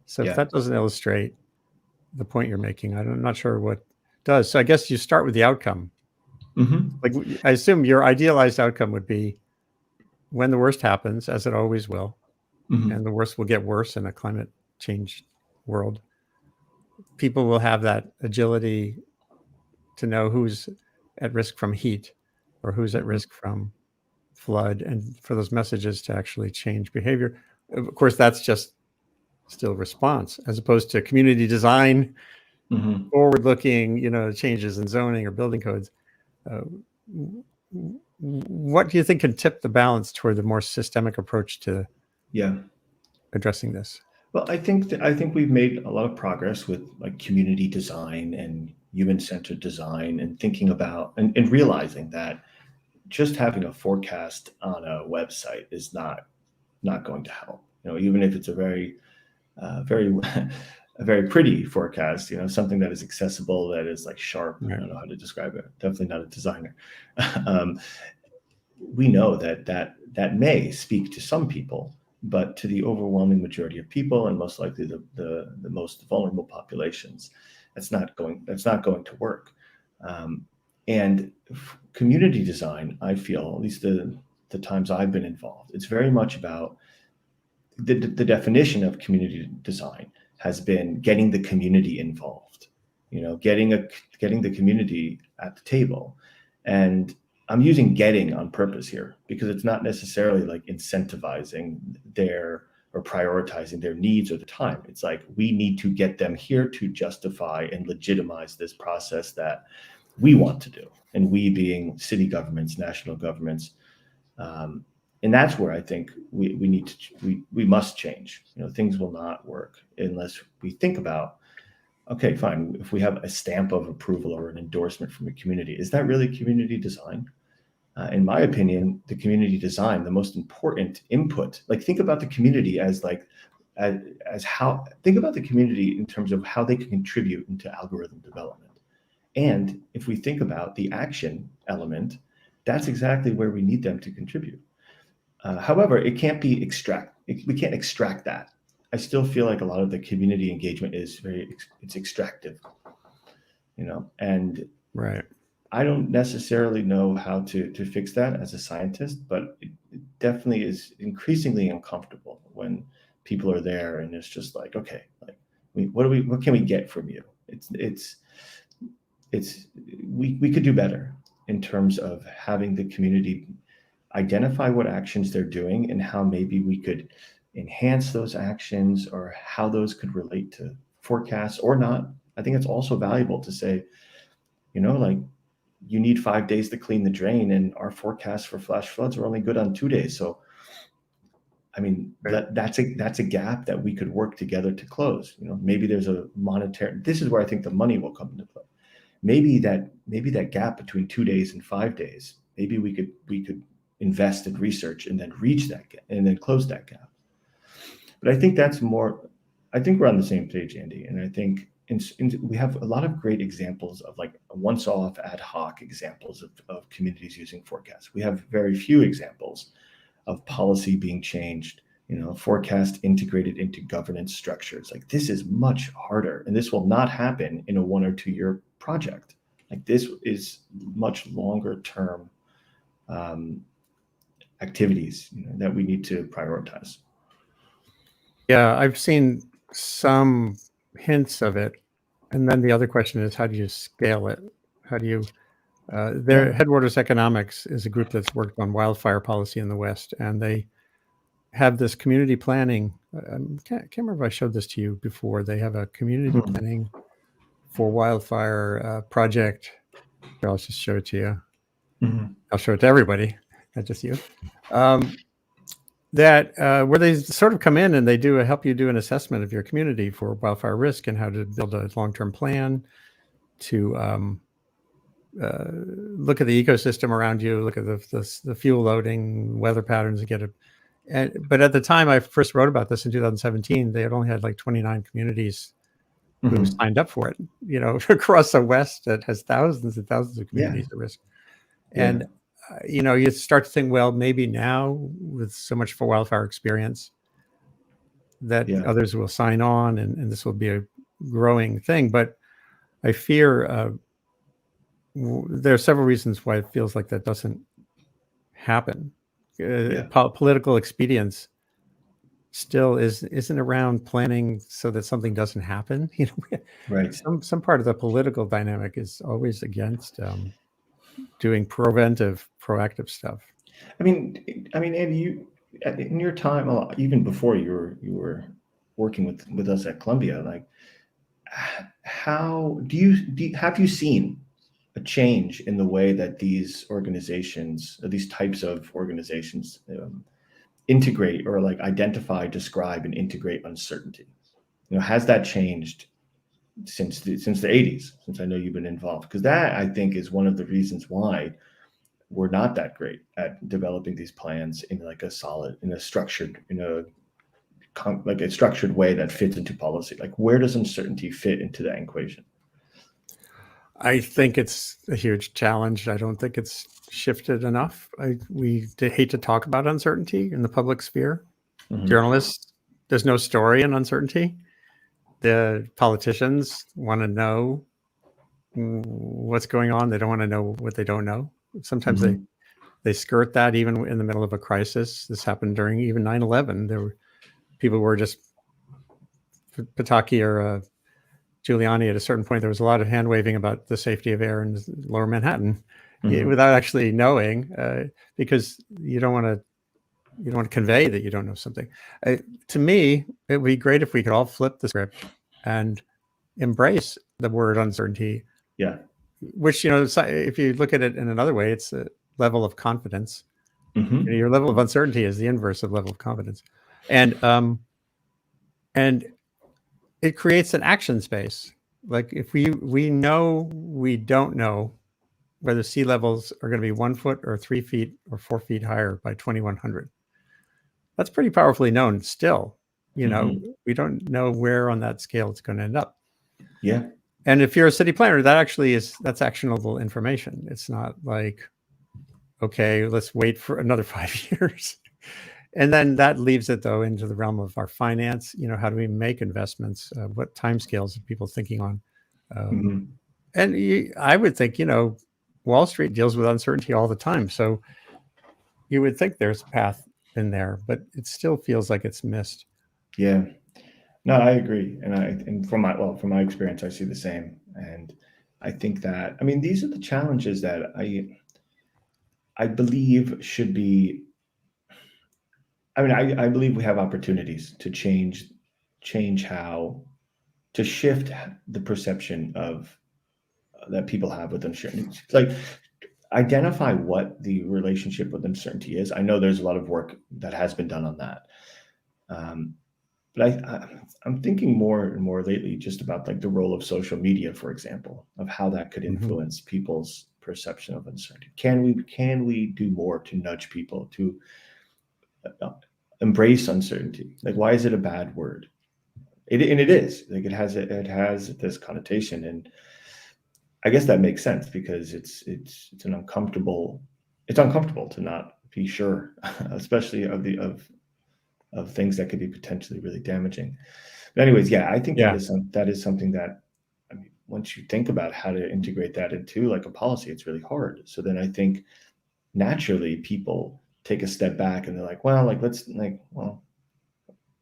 Speaker 1: So if that doesn't illustrate the point you're making, I'm not sure what does. So I guess you start with the outcome. Like, I assume your idealized outcome would be when the worst happens, as it always will, and the worst will get worse in a climate change world, people will have that agility to know who's at risk from heat or who's at risk from flood, and for those messages to actually change behavior. Of course, that's just still response, as opposed to community design, forward-looking, changes in zoning or building codes. What do you think can tip the balance toward the more systemic approach to addressing this?
Speaker 8: Well, I think we've made a lot of progress with like community design and human-centered design, and thinking about and realizing that just having a forecast on a website is not going to help. Even if it's a very a very pretty forecast, something that is accessible, that is like sharp. I don't know how to describe it. Definitely not a designer. We know that may speak to some people, but to the overwhelming majority of people, and most likely the most vulnerable populations, that's not going to work. And community design, I feel, at least the times I've been involved, it's very much about the definition of community design has been getting the community involved, getting the community at the table. And I'm using getting on purpose here, because it's not necessarily like incentivizing or prioritizing their needs or the time. It's like, we need to get them here to justify and legitimize this process that we want to do. And we being city governments, national governments. And that's where I think we must change. Things will not work unless we think about, okay, fine, if we have a stamp of approval or an endorsement from a community, is that really community design? In my opinion, the community design, the most important input, like think about the community think about the community in terms of how they can contribute into algorithm development. And if we think about the action element, that's exactly where we need them to contribute. However, it can't be we can't extract that. I still feel like a lot of the community engagement is it's extractive, and I don't necessarily know how to fix that as a scientist, but it definitely is increasingly uncomfortable when people are there and it's just like, okay, like what can we get from you? We could do better in terms of having the community identify what actions they're doing and how maybe we could enhance those actions, or how those could relate to forecasts or not. I think it's also valuable to say, like, you need 5 days to clean the drain, and our forecasts for flash floods are only good on 2 days. So, I mean, that's a gap that we could work together to close. Maybe there's a monetary. This is where I think the money will come into play. Maybe that gap between 2 days and 5 days. Maybe we could invest in research and then reach that gap and then close that gap. But I think I think we're on the same page, Andy. And I think we have a lot of great examples of like once-off ad hoc examples of communities using forecasts. We have very few examples of policy being changed, forecast integrated into governance structures. Like, this is much harder, and this will not happen in a 1 or 2 year project. Like, this is much longer term activities that we need to prioritize.
Speaker 1: Yeah, I've seen some hints of it. And then the other question is, how do you scale it? How do you, Headwaters Economics is a group that's worked on wildfire policy in the West, and they have this community planning. I can't remember if I showed this to you before. They have a community planning for wildfire project. I'll just show it to you. I'll show it to everybody, not just you. Where they sort of come in and they help you do an assessment of your community for wildfire risk and how to build a long-term plan to look at the ecosystem around you, look at the fuel loading, weather patterns, but at the time I first wrote about this in 2017, they had only had like 29 communities who signed up for it, across the West that has thousands and thousands of communities at risk. And you start to think, well, maybe now with so much for wildfire experience that others will sign on, and this will be a growing thing. But I fear there are several reasons why it feels like that doesn't happen. Political expedience still isn't around planning so that something doesn't happen.
Speaker 8: Right.
Speaker 1: Some part of the political dynamic is always against doing proactive stuff.
Speaker 8: I mean, Andy, you in your time, even before you were working with us at Columbia, like, how have you seen a change in the way that these organizations, or these types of organizations, integrate or like identify, describe, and integrate uncertainty? Has that changed since the 80s, since I know you've been involved? Because that, I think, is one of the reasons why we're not that great at developing these plans in like a structured way that fits into policy. Like, where does uncertainty fit into that equation?
Speaker 1: I think it's a huge challenge. I don't think it's shifted enough. We hate to talk about uncertainty in the public sphere.
Speaker 8: Mm-hmm.
Speaker 1: Journalists, there's no story in uncertainty. The politicians want to know what's going on. They don't want to know what they don't know. Sometimes they skirt that even in the middle of a crisis. This happened during even 9/11. There were people were just Pataki or Giuliani. At a certain point, there was a lot of hand waving about the safety of air in Lower Manhattan without actually knowing, because you don't want to convey that you don't know something. To me, it would be great if we could all flip the script and embrace the word uncertainty.
Speaker 8: Yeah.
Speaker 1: Which, if you look at it in another way, it's a level of confidence.
Speaker 8: Mm-hmm.
Speaker 1: Your level of uncertainty is the inverse of level of confidence. And it creates an action space. Like, if we know we don't know whether sea levels are going to be 1 foot or 3 feet or 4 feet higher by 2100. That's pretty powerfully known still. We don't know where on that scale it's going to end up.
Speaker 8: Yeah.
Speaker 1: And if you're a city planner, that's actionable information. It's not like, okay, let's wait for another 5 years. And then that leaves it, though, into the realm of our finance. How do we make investments? What timescales are people thinking on? And I would think, Wall Street deals with uncertainty all the time. So you would think there's a path in there, but it still feels like it's missed.
Speaker 8: Yeah. No, I agree. And from my experience, I see the same. And I think that, these are the challenges that I believe should be, I believe we have opportunities to change how to shift the perception of that people have with uncertainty. Like, identify what the relationship with uncertainty is. I know there's a lot of work that has been done on that. But I'm thinking more and more lately just about like the role of social media, for example, of how that could influence people's perception of uncertainty. Can we do more to nudge people to embrace uncertainty? Like, why is it a bad word? It is like it has this connotation, and I guess that makes sense because it's uncomfortable to not be sure, especially of things that could be potentially really damaging. But anyways, yeah, I think that is something that, once you think about how to integrate that into like a policy, it's really hard. So then I think naturally people take a step back and they're like, well, like,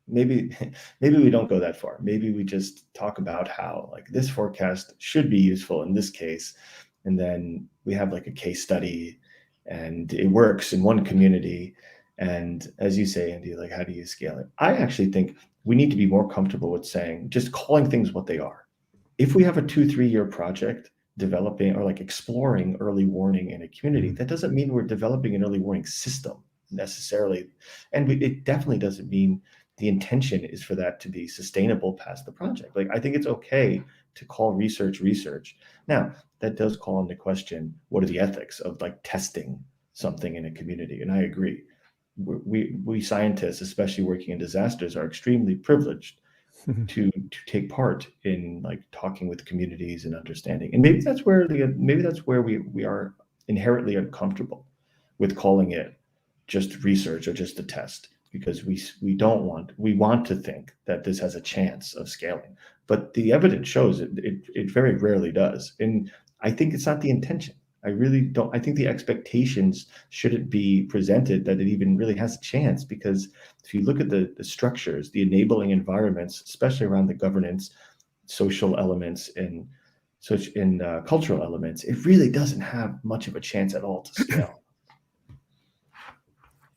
Speaker 8: maybe we don't go that far. Maybe we just talk about how like this forecast should be useful in this case. And then we have like a case study and it works in one community. And as you say, Andy, like, how do you scale it? I actually think we need to be more comfortable with just calling things what they are. If we have a 2-3 year project developing or like exploring early warning in a community, that doesn't mean we're developing an early warning system necessarily. And it definitely doesn't mean the intention is for that to be sustainable past the project. Like, I think it's okay to call research. Now, that does call into question, what are the ethics of like testing something in a community? And I agree. We scientists, especially working in disasters, are extremely privileged to take part in like talking with communities and understanding. And maybe that's where we are inherently uncomfortable with calling it just research or just a test, because we want to think that this has a chance of scaling, but the evidence shows it very rarely does. And I think it's not the intention. I really don't. I think the expectations shouldn't be presented that it even really has a chance, because if you look at the structures, the enabling environments, especially around the governance, social elements, and cultural elements, it really doesn't have much of a chance at all to scale.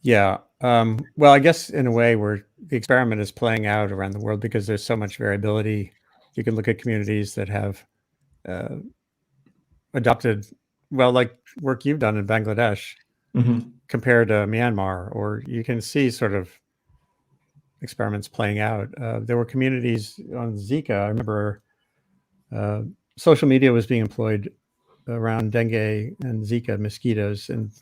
Speaker 1: Yeah. Well, I guess in a way where the experiment is playing out around the world because there's so much variability. You can look at communities that have adopted, well, like work you've done in Bangladesh compared to Myanmar, or you can see sort of experiments playing out. There were communities on Zika. I remember social media was being employed around dengue and Zika mosquitoes in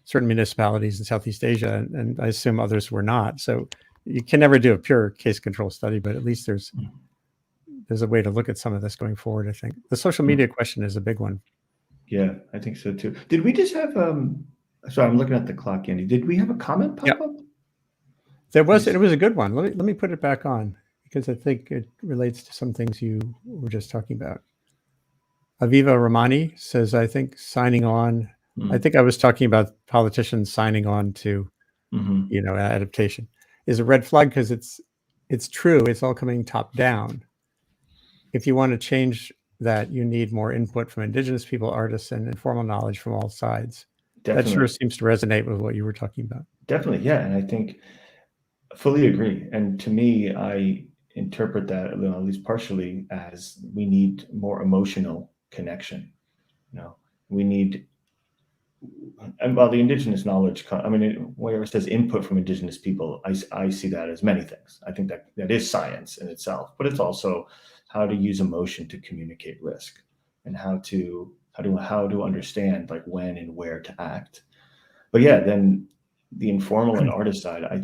Speaker 1: certain municipalities in Southeast Asia, and I assume others were not. So you can never do a pure case control study, but at least there's a way to look at some of this going forward. I think the social media question is a big one.
Speaker 8: Yeah, I think so too. Did we just have sorry, I'm looking at the clock, Andy. Did we have a comment pop up?
Speaker 1: There was. It was a good one. Let me put it back on, because I think it relates to some things you were just talking about. Aviva Ramani says, I think signing on, I think I was talking about politicians signing on to, adaptation is a red flag, because it's true. It's all coming top down. If you want to change that, you need more input from Indigenous people, artists, and informal knowledge from all sides.
Speaker 8: Definitely.
Speaker 1: That sure seems to resonate with what you were talking about.
Speaker 8: Definitely, yeah. And I think fully agree. And to me, I interpret that, at least partially, as we need more emotional connection. We need, and while the Indigenous knowledge, where it says input from Indigenous people, I see that as many things. I think that is science in itself, but it's also how to use emotion to communicate risk, and how to understand like when and where to act. But yeah, then the informal and artist side, I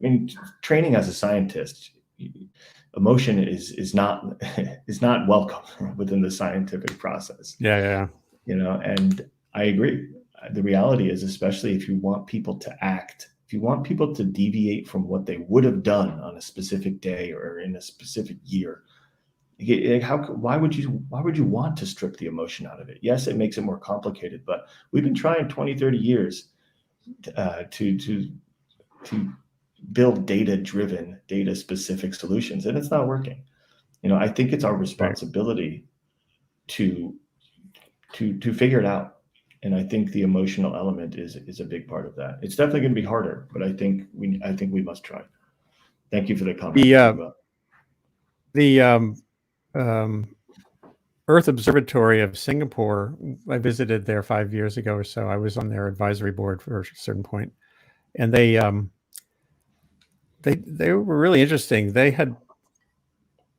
Speaker 8: mean, training as a scientist, emotion is not welcome within the scientific process.
Speaker 1: Yeah.
Speaker 8: And I agree. The reality is, especially if you want people to act, if you want people to deviate from what they would have done on a specific day or in a specific year, why would you want to strip the emotion out of it? Yes, it makes it more complicated, but we've been trying 20, 30 years to build data-driven, data-specific solutions, and it's not working. I think it's our responsibility to figure it out. And I think the emotional element is a big part of that. It's definitely going to be harder, but I think we must try. Thank you for the comment.
Speaker 1: The Earth Observatory of Singapore, I visited there 5 years ago or so. I was on their advisory board for a certain point, and they were really interesting. They had,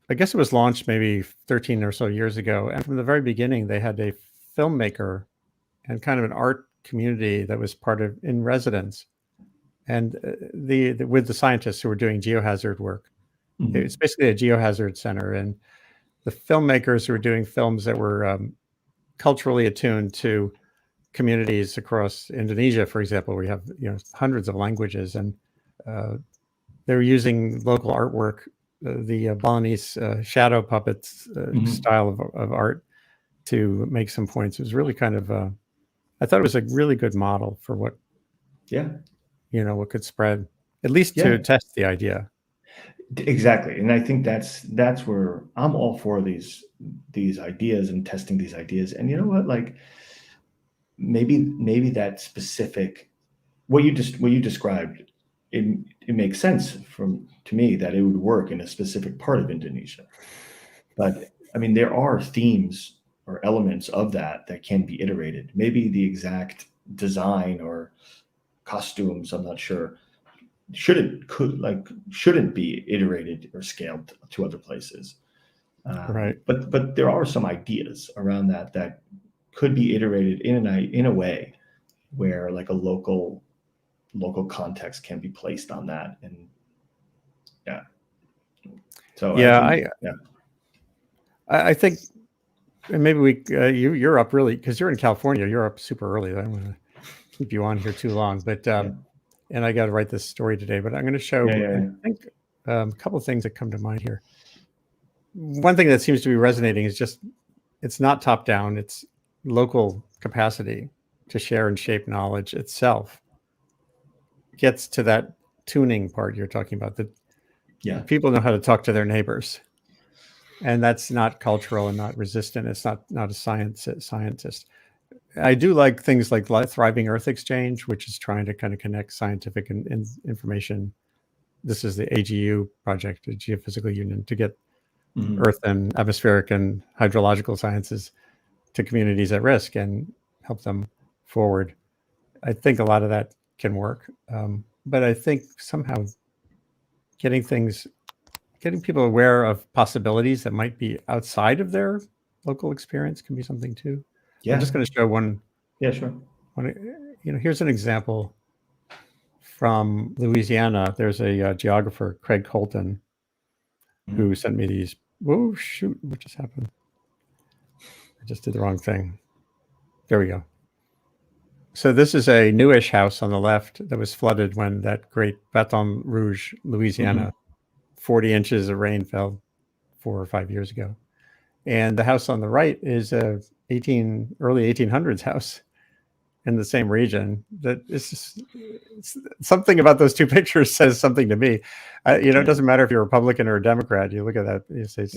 Speaker 1: I guess it was launched maybe 13 or so years ago, and from the very beginning, they had a filmmaker and kind of an art community that was part of in residence, and with the scientists who were doing geohazard work. It's basically a geohazard center, and the filmmakers who were doing films that were culturally attuned to communities across Indonesia, for example, where you have hundreds of languages, and they were using local artwork, the Balinese shadow puppets style of art, to make some points. It was really kind of I thought it was a really good model for what what could spread, at least to test the idea.
Speaker 8: Exactly. And I think that's where I'm all for these ideas and testing these ideas. And you know what, like maybe that specific, what you described, it makes sense to me that it would work in a specific part of Indonesia. But I mean, there are themes or elements of that can be iterated. Maybe the exact design or costumes, I'm not sure, shouldn't be iterated or scaled to other places.
Speaker 1: Right.
Speaker 8: But there are some ideas around that could be iterated in a way where like a local context can be placed on that. And so
Speaker 1: I think and maybe you're up really, because you're in California. You're up super early. I don't want to keep you on here too long, but and I got to write this story today. But I'm going to show I think a couple of things that come to mind here. One thing that seems to be resonating is just it's not top down, it's local capacity to share and shape knowledge itself gets to that tuning part you're talking about, that people know how to talk to their neighbors. And that's not cultural and not resistant. It's not a scientist. I do like things like Thriving Earth Exchange, which is trying to kind of connect scientific and information. This is the AGU project, the Geophysical Union, to get Earth and atmospheric and hydrological sciences to communities at risk and help them forward. I think a lot of that can work. But I think somehow getting people aware of possibilities that might be outside of their local experience can be something too. Yeah. I'm just going to show one.
Speaker 8: Yeah, sure.
Speaker 1: Here's an example from Louisiana. There's a geographer, Craig Colton, who sent me these. Whoa, shoot, what just happened? I just did the wrong thing. There we go. So this is a newish house on the left that was flooded when that great Baton Rouge, Louisiana, 40 inches of rain fell 4 or 5 years ago. And the house on the right is a early 1800s house in the same region. That is just, something about those two pictures says something to me. It doesn't matter if you're a Republican or a Democrat. You look at that, you say,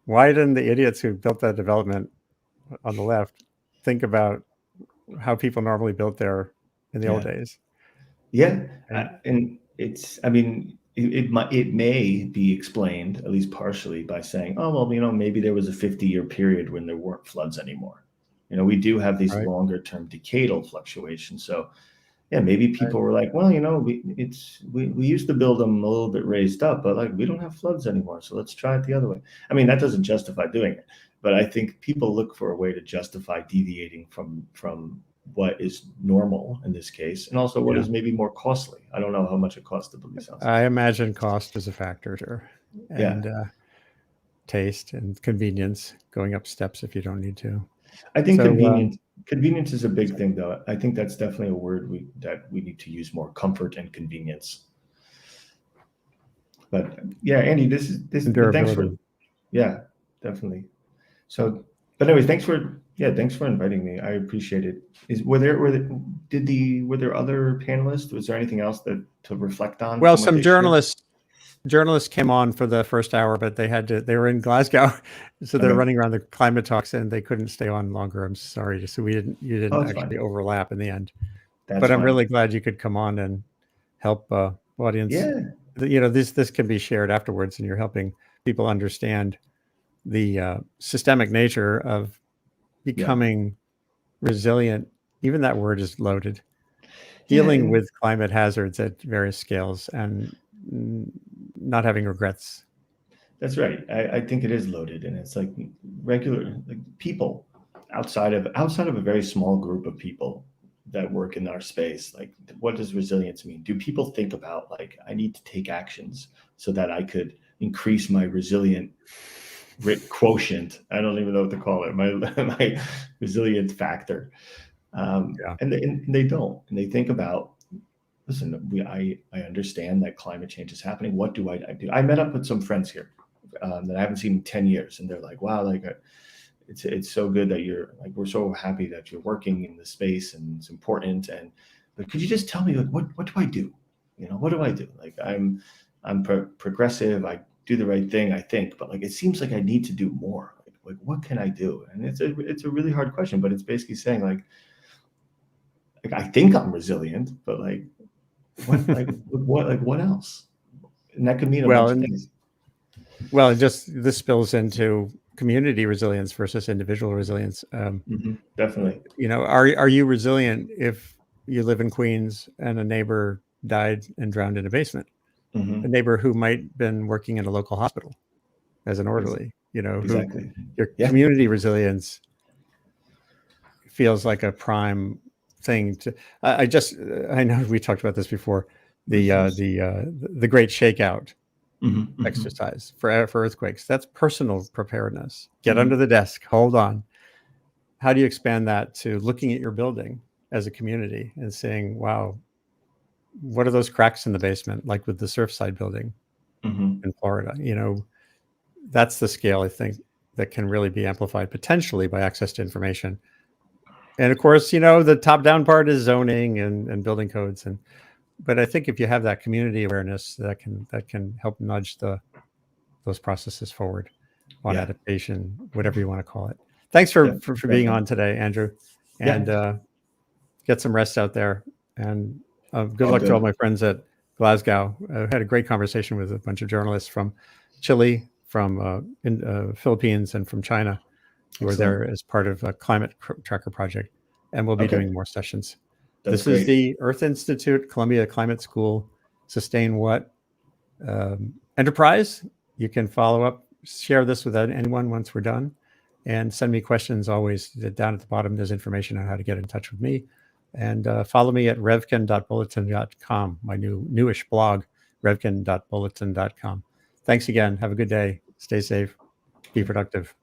Speaker 1: why didn't the idiots who built that development on the left think about how people normally built there in the old days?
Speaker 8: Yeah, and it's, I mean, it may be explained, at least partially, by saying, oh, well, maybe there was a 50-year period when there weren't floods anymore. We do have these longer term decadal fluctuations. So yeah, maybe people were like, well, we used to build them a little bit raised up, but like we don't have floods anymore. So let's try it the other way. I mean, that doesn't justify doing it, but I think people look for a way to justify deviating from what is normal in this case, and also what is maybe more costly. I don't know how much it costs to build these houses.
Speaker 1: I imagine cost is a factor, sure. And taste and convenience, going up steps if you don't need to.
Speaker 8: I think convenience is a big thing, though. I think that's definitely a word that we need to use more: comfort and convenience. But yeah, Andy, this thanks for definitely. So, but anyways, thanks for inviting me. I appreciate it. Were there other panelists? Was there anything else to reflect on?
Speaker 1: Well, some journalists came on for the first hour, but they were in Glasgow, so they're running around the climate talks and they couldn't stay on longer. I'm sorry. So you didn't actually overlap in the end. But I'm really glad you could come on and help audience. Yeah. This can be shared afterwards, and you're helping people understand the systemic nature of becoming resilient. Even that word is loaded. Dealing with climate hazards at various scales and not having regrets.
Speaker 8: That's right. I think it is loaded, and it's like regular people outside of a very small group of people that work in our space. Like, what does resilience mean? Do people think about like, I need to take actions so that I could increase my resilient quotient? I don't even know what to call it. My resilient factor. And they don't. And they think about, listen, I understand that climate change is happening. What do I do? I met up with some friends here that I haven't seen in 10 years. And they're like, wow, like it's so good that we're so happy that you're working in this space and it's important. But could you just tell me, like, what do I do? What do I do? Like, I'm progressive. I do the right thing, I think, but like, it seems like I need to do more. Like what can I do? And it's a really hard question, but it's basically saying like I think I'm resilient, but like, what else? And that could mean a bunch of things.
Speaker 1: Well, this spills into community resilience versus individual resilience.
Speaker 8: Definitely.
Speaker 1: Are you resilient if you live in Queens and a neighbor died and drowned in a basement? A neighbor who might been working in a local hospital as an orderly,
Speaker 8: exactly.
Speaker 1: Your community resilience feels like a prime thing to. I know we talked about this before. The Great Shakeout exercise for earthquakes. That's personal preparedness. Get under the desk. Hold on. How do you expand that to looking at your building as a community and saying, wow, what are those cracks in the basement, like with the Surfside building in Florida? That's the scale I think that can really be amplified potentially by access to information. And of course, you know, the top-down part is zoning and building codes, but I think if you have that community awareness, that can help nudge those processes forward on adaptation, whatever you want to call it. Thanks for being on today, Andrew, and get some rest out there. And good luck to all my friends at Glasgow. I had a great conversation with a bunch of journalists from Chile, from Philippines, and from China, who are there as part of a climate tracker project, and we'll be doing more sessions. This is the Earth Institute, Columbia Climate School, Sustain What enterprise. You can follow up, share this with anyone once we're done, and send me questions always. Down at the bottom, there's information on how to get in touch with me. And follow me at revkin.bulletin.com, my newish blog, revkin.bulletin.com. Thanks again. Have a good day. Stay safe. Be productive.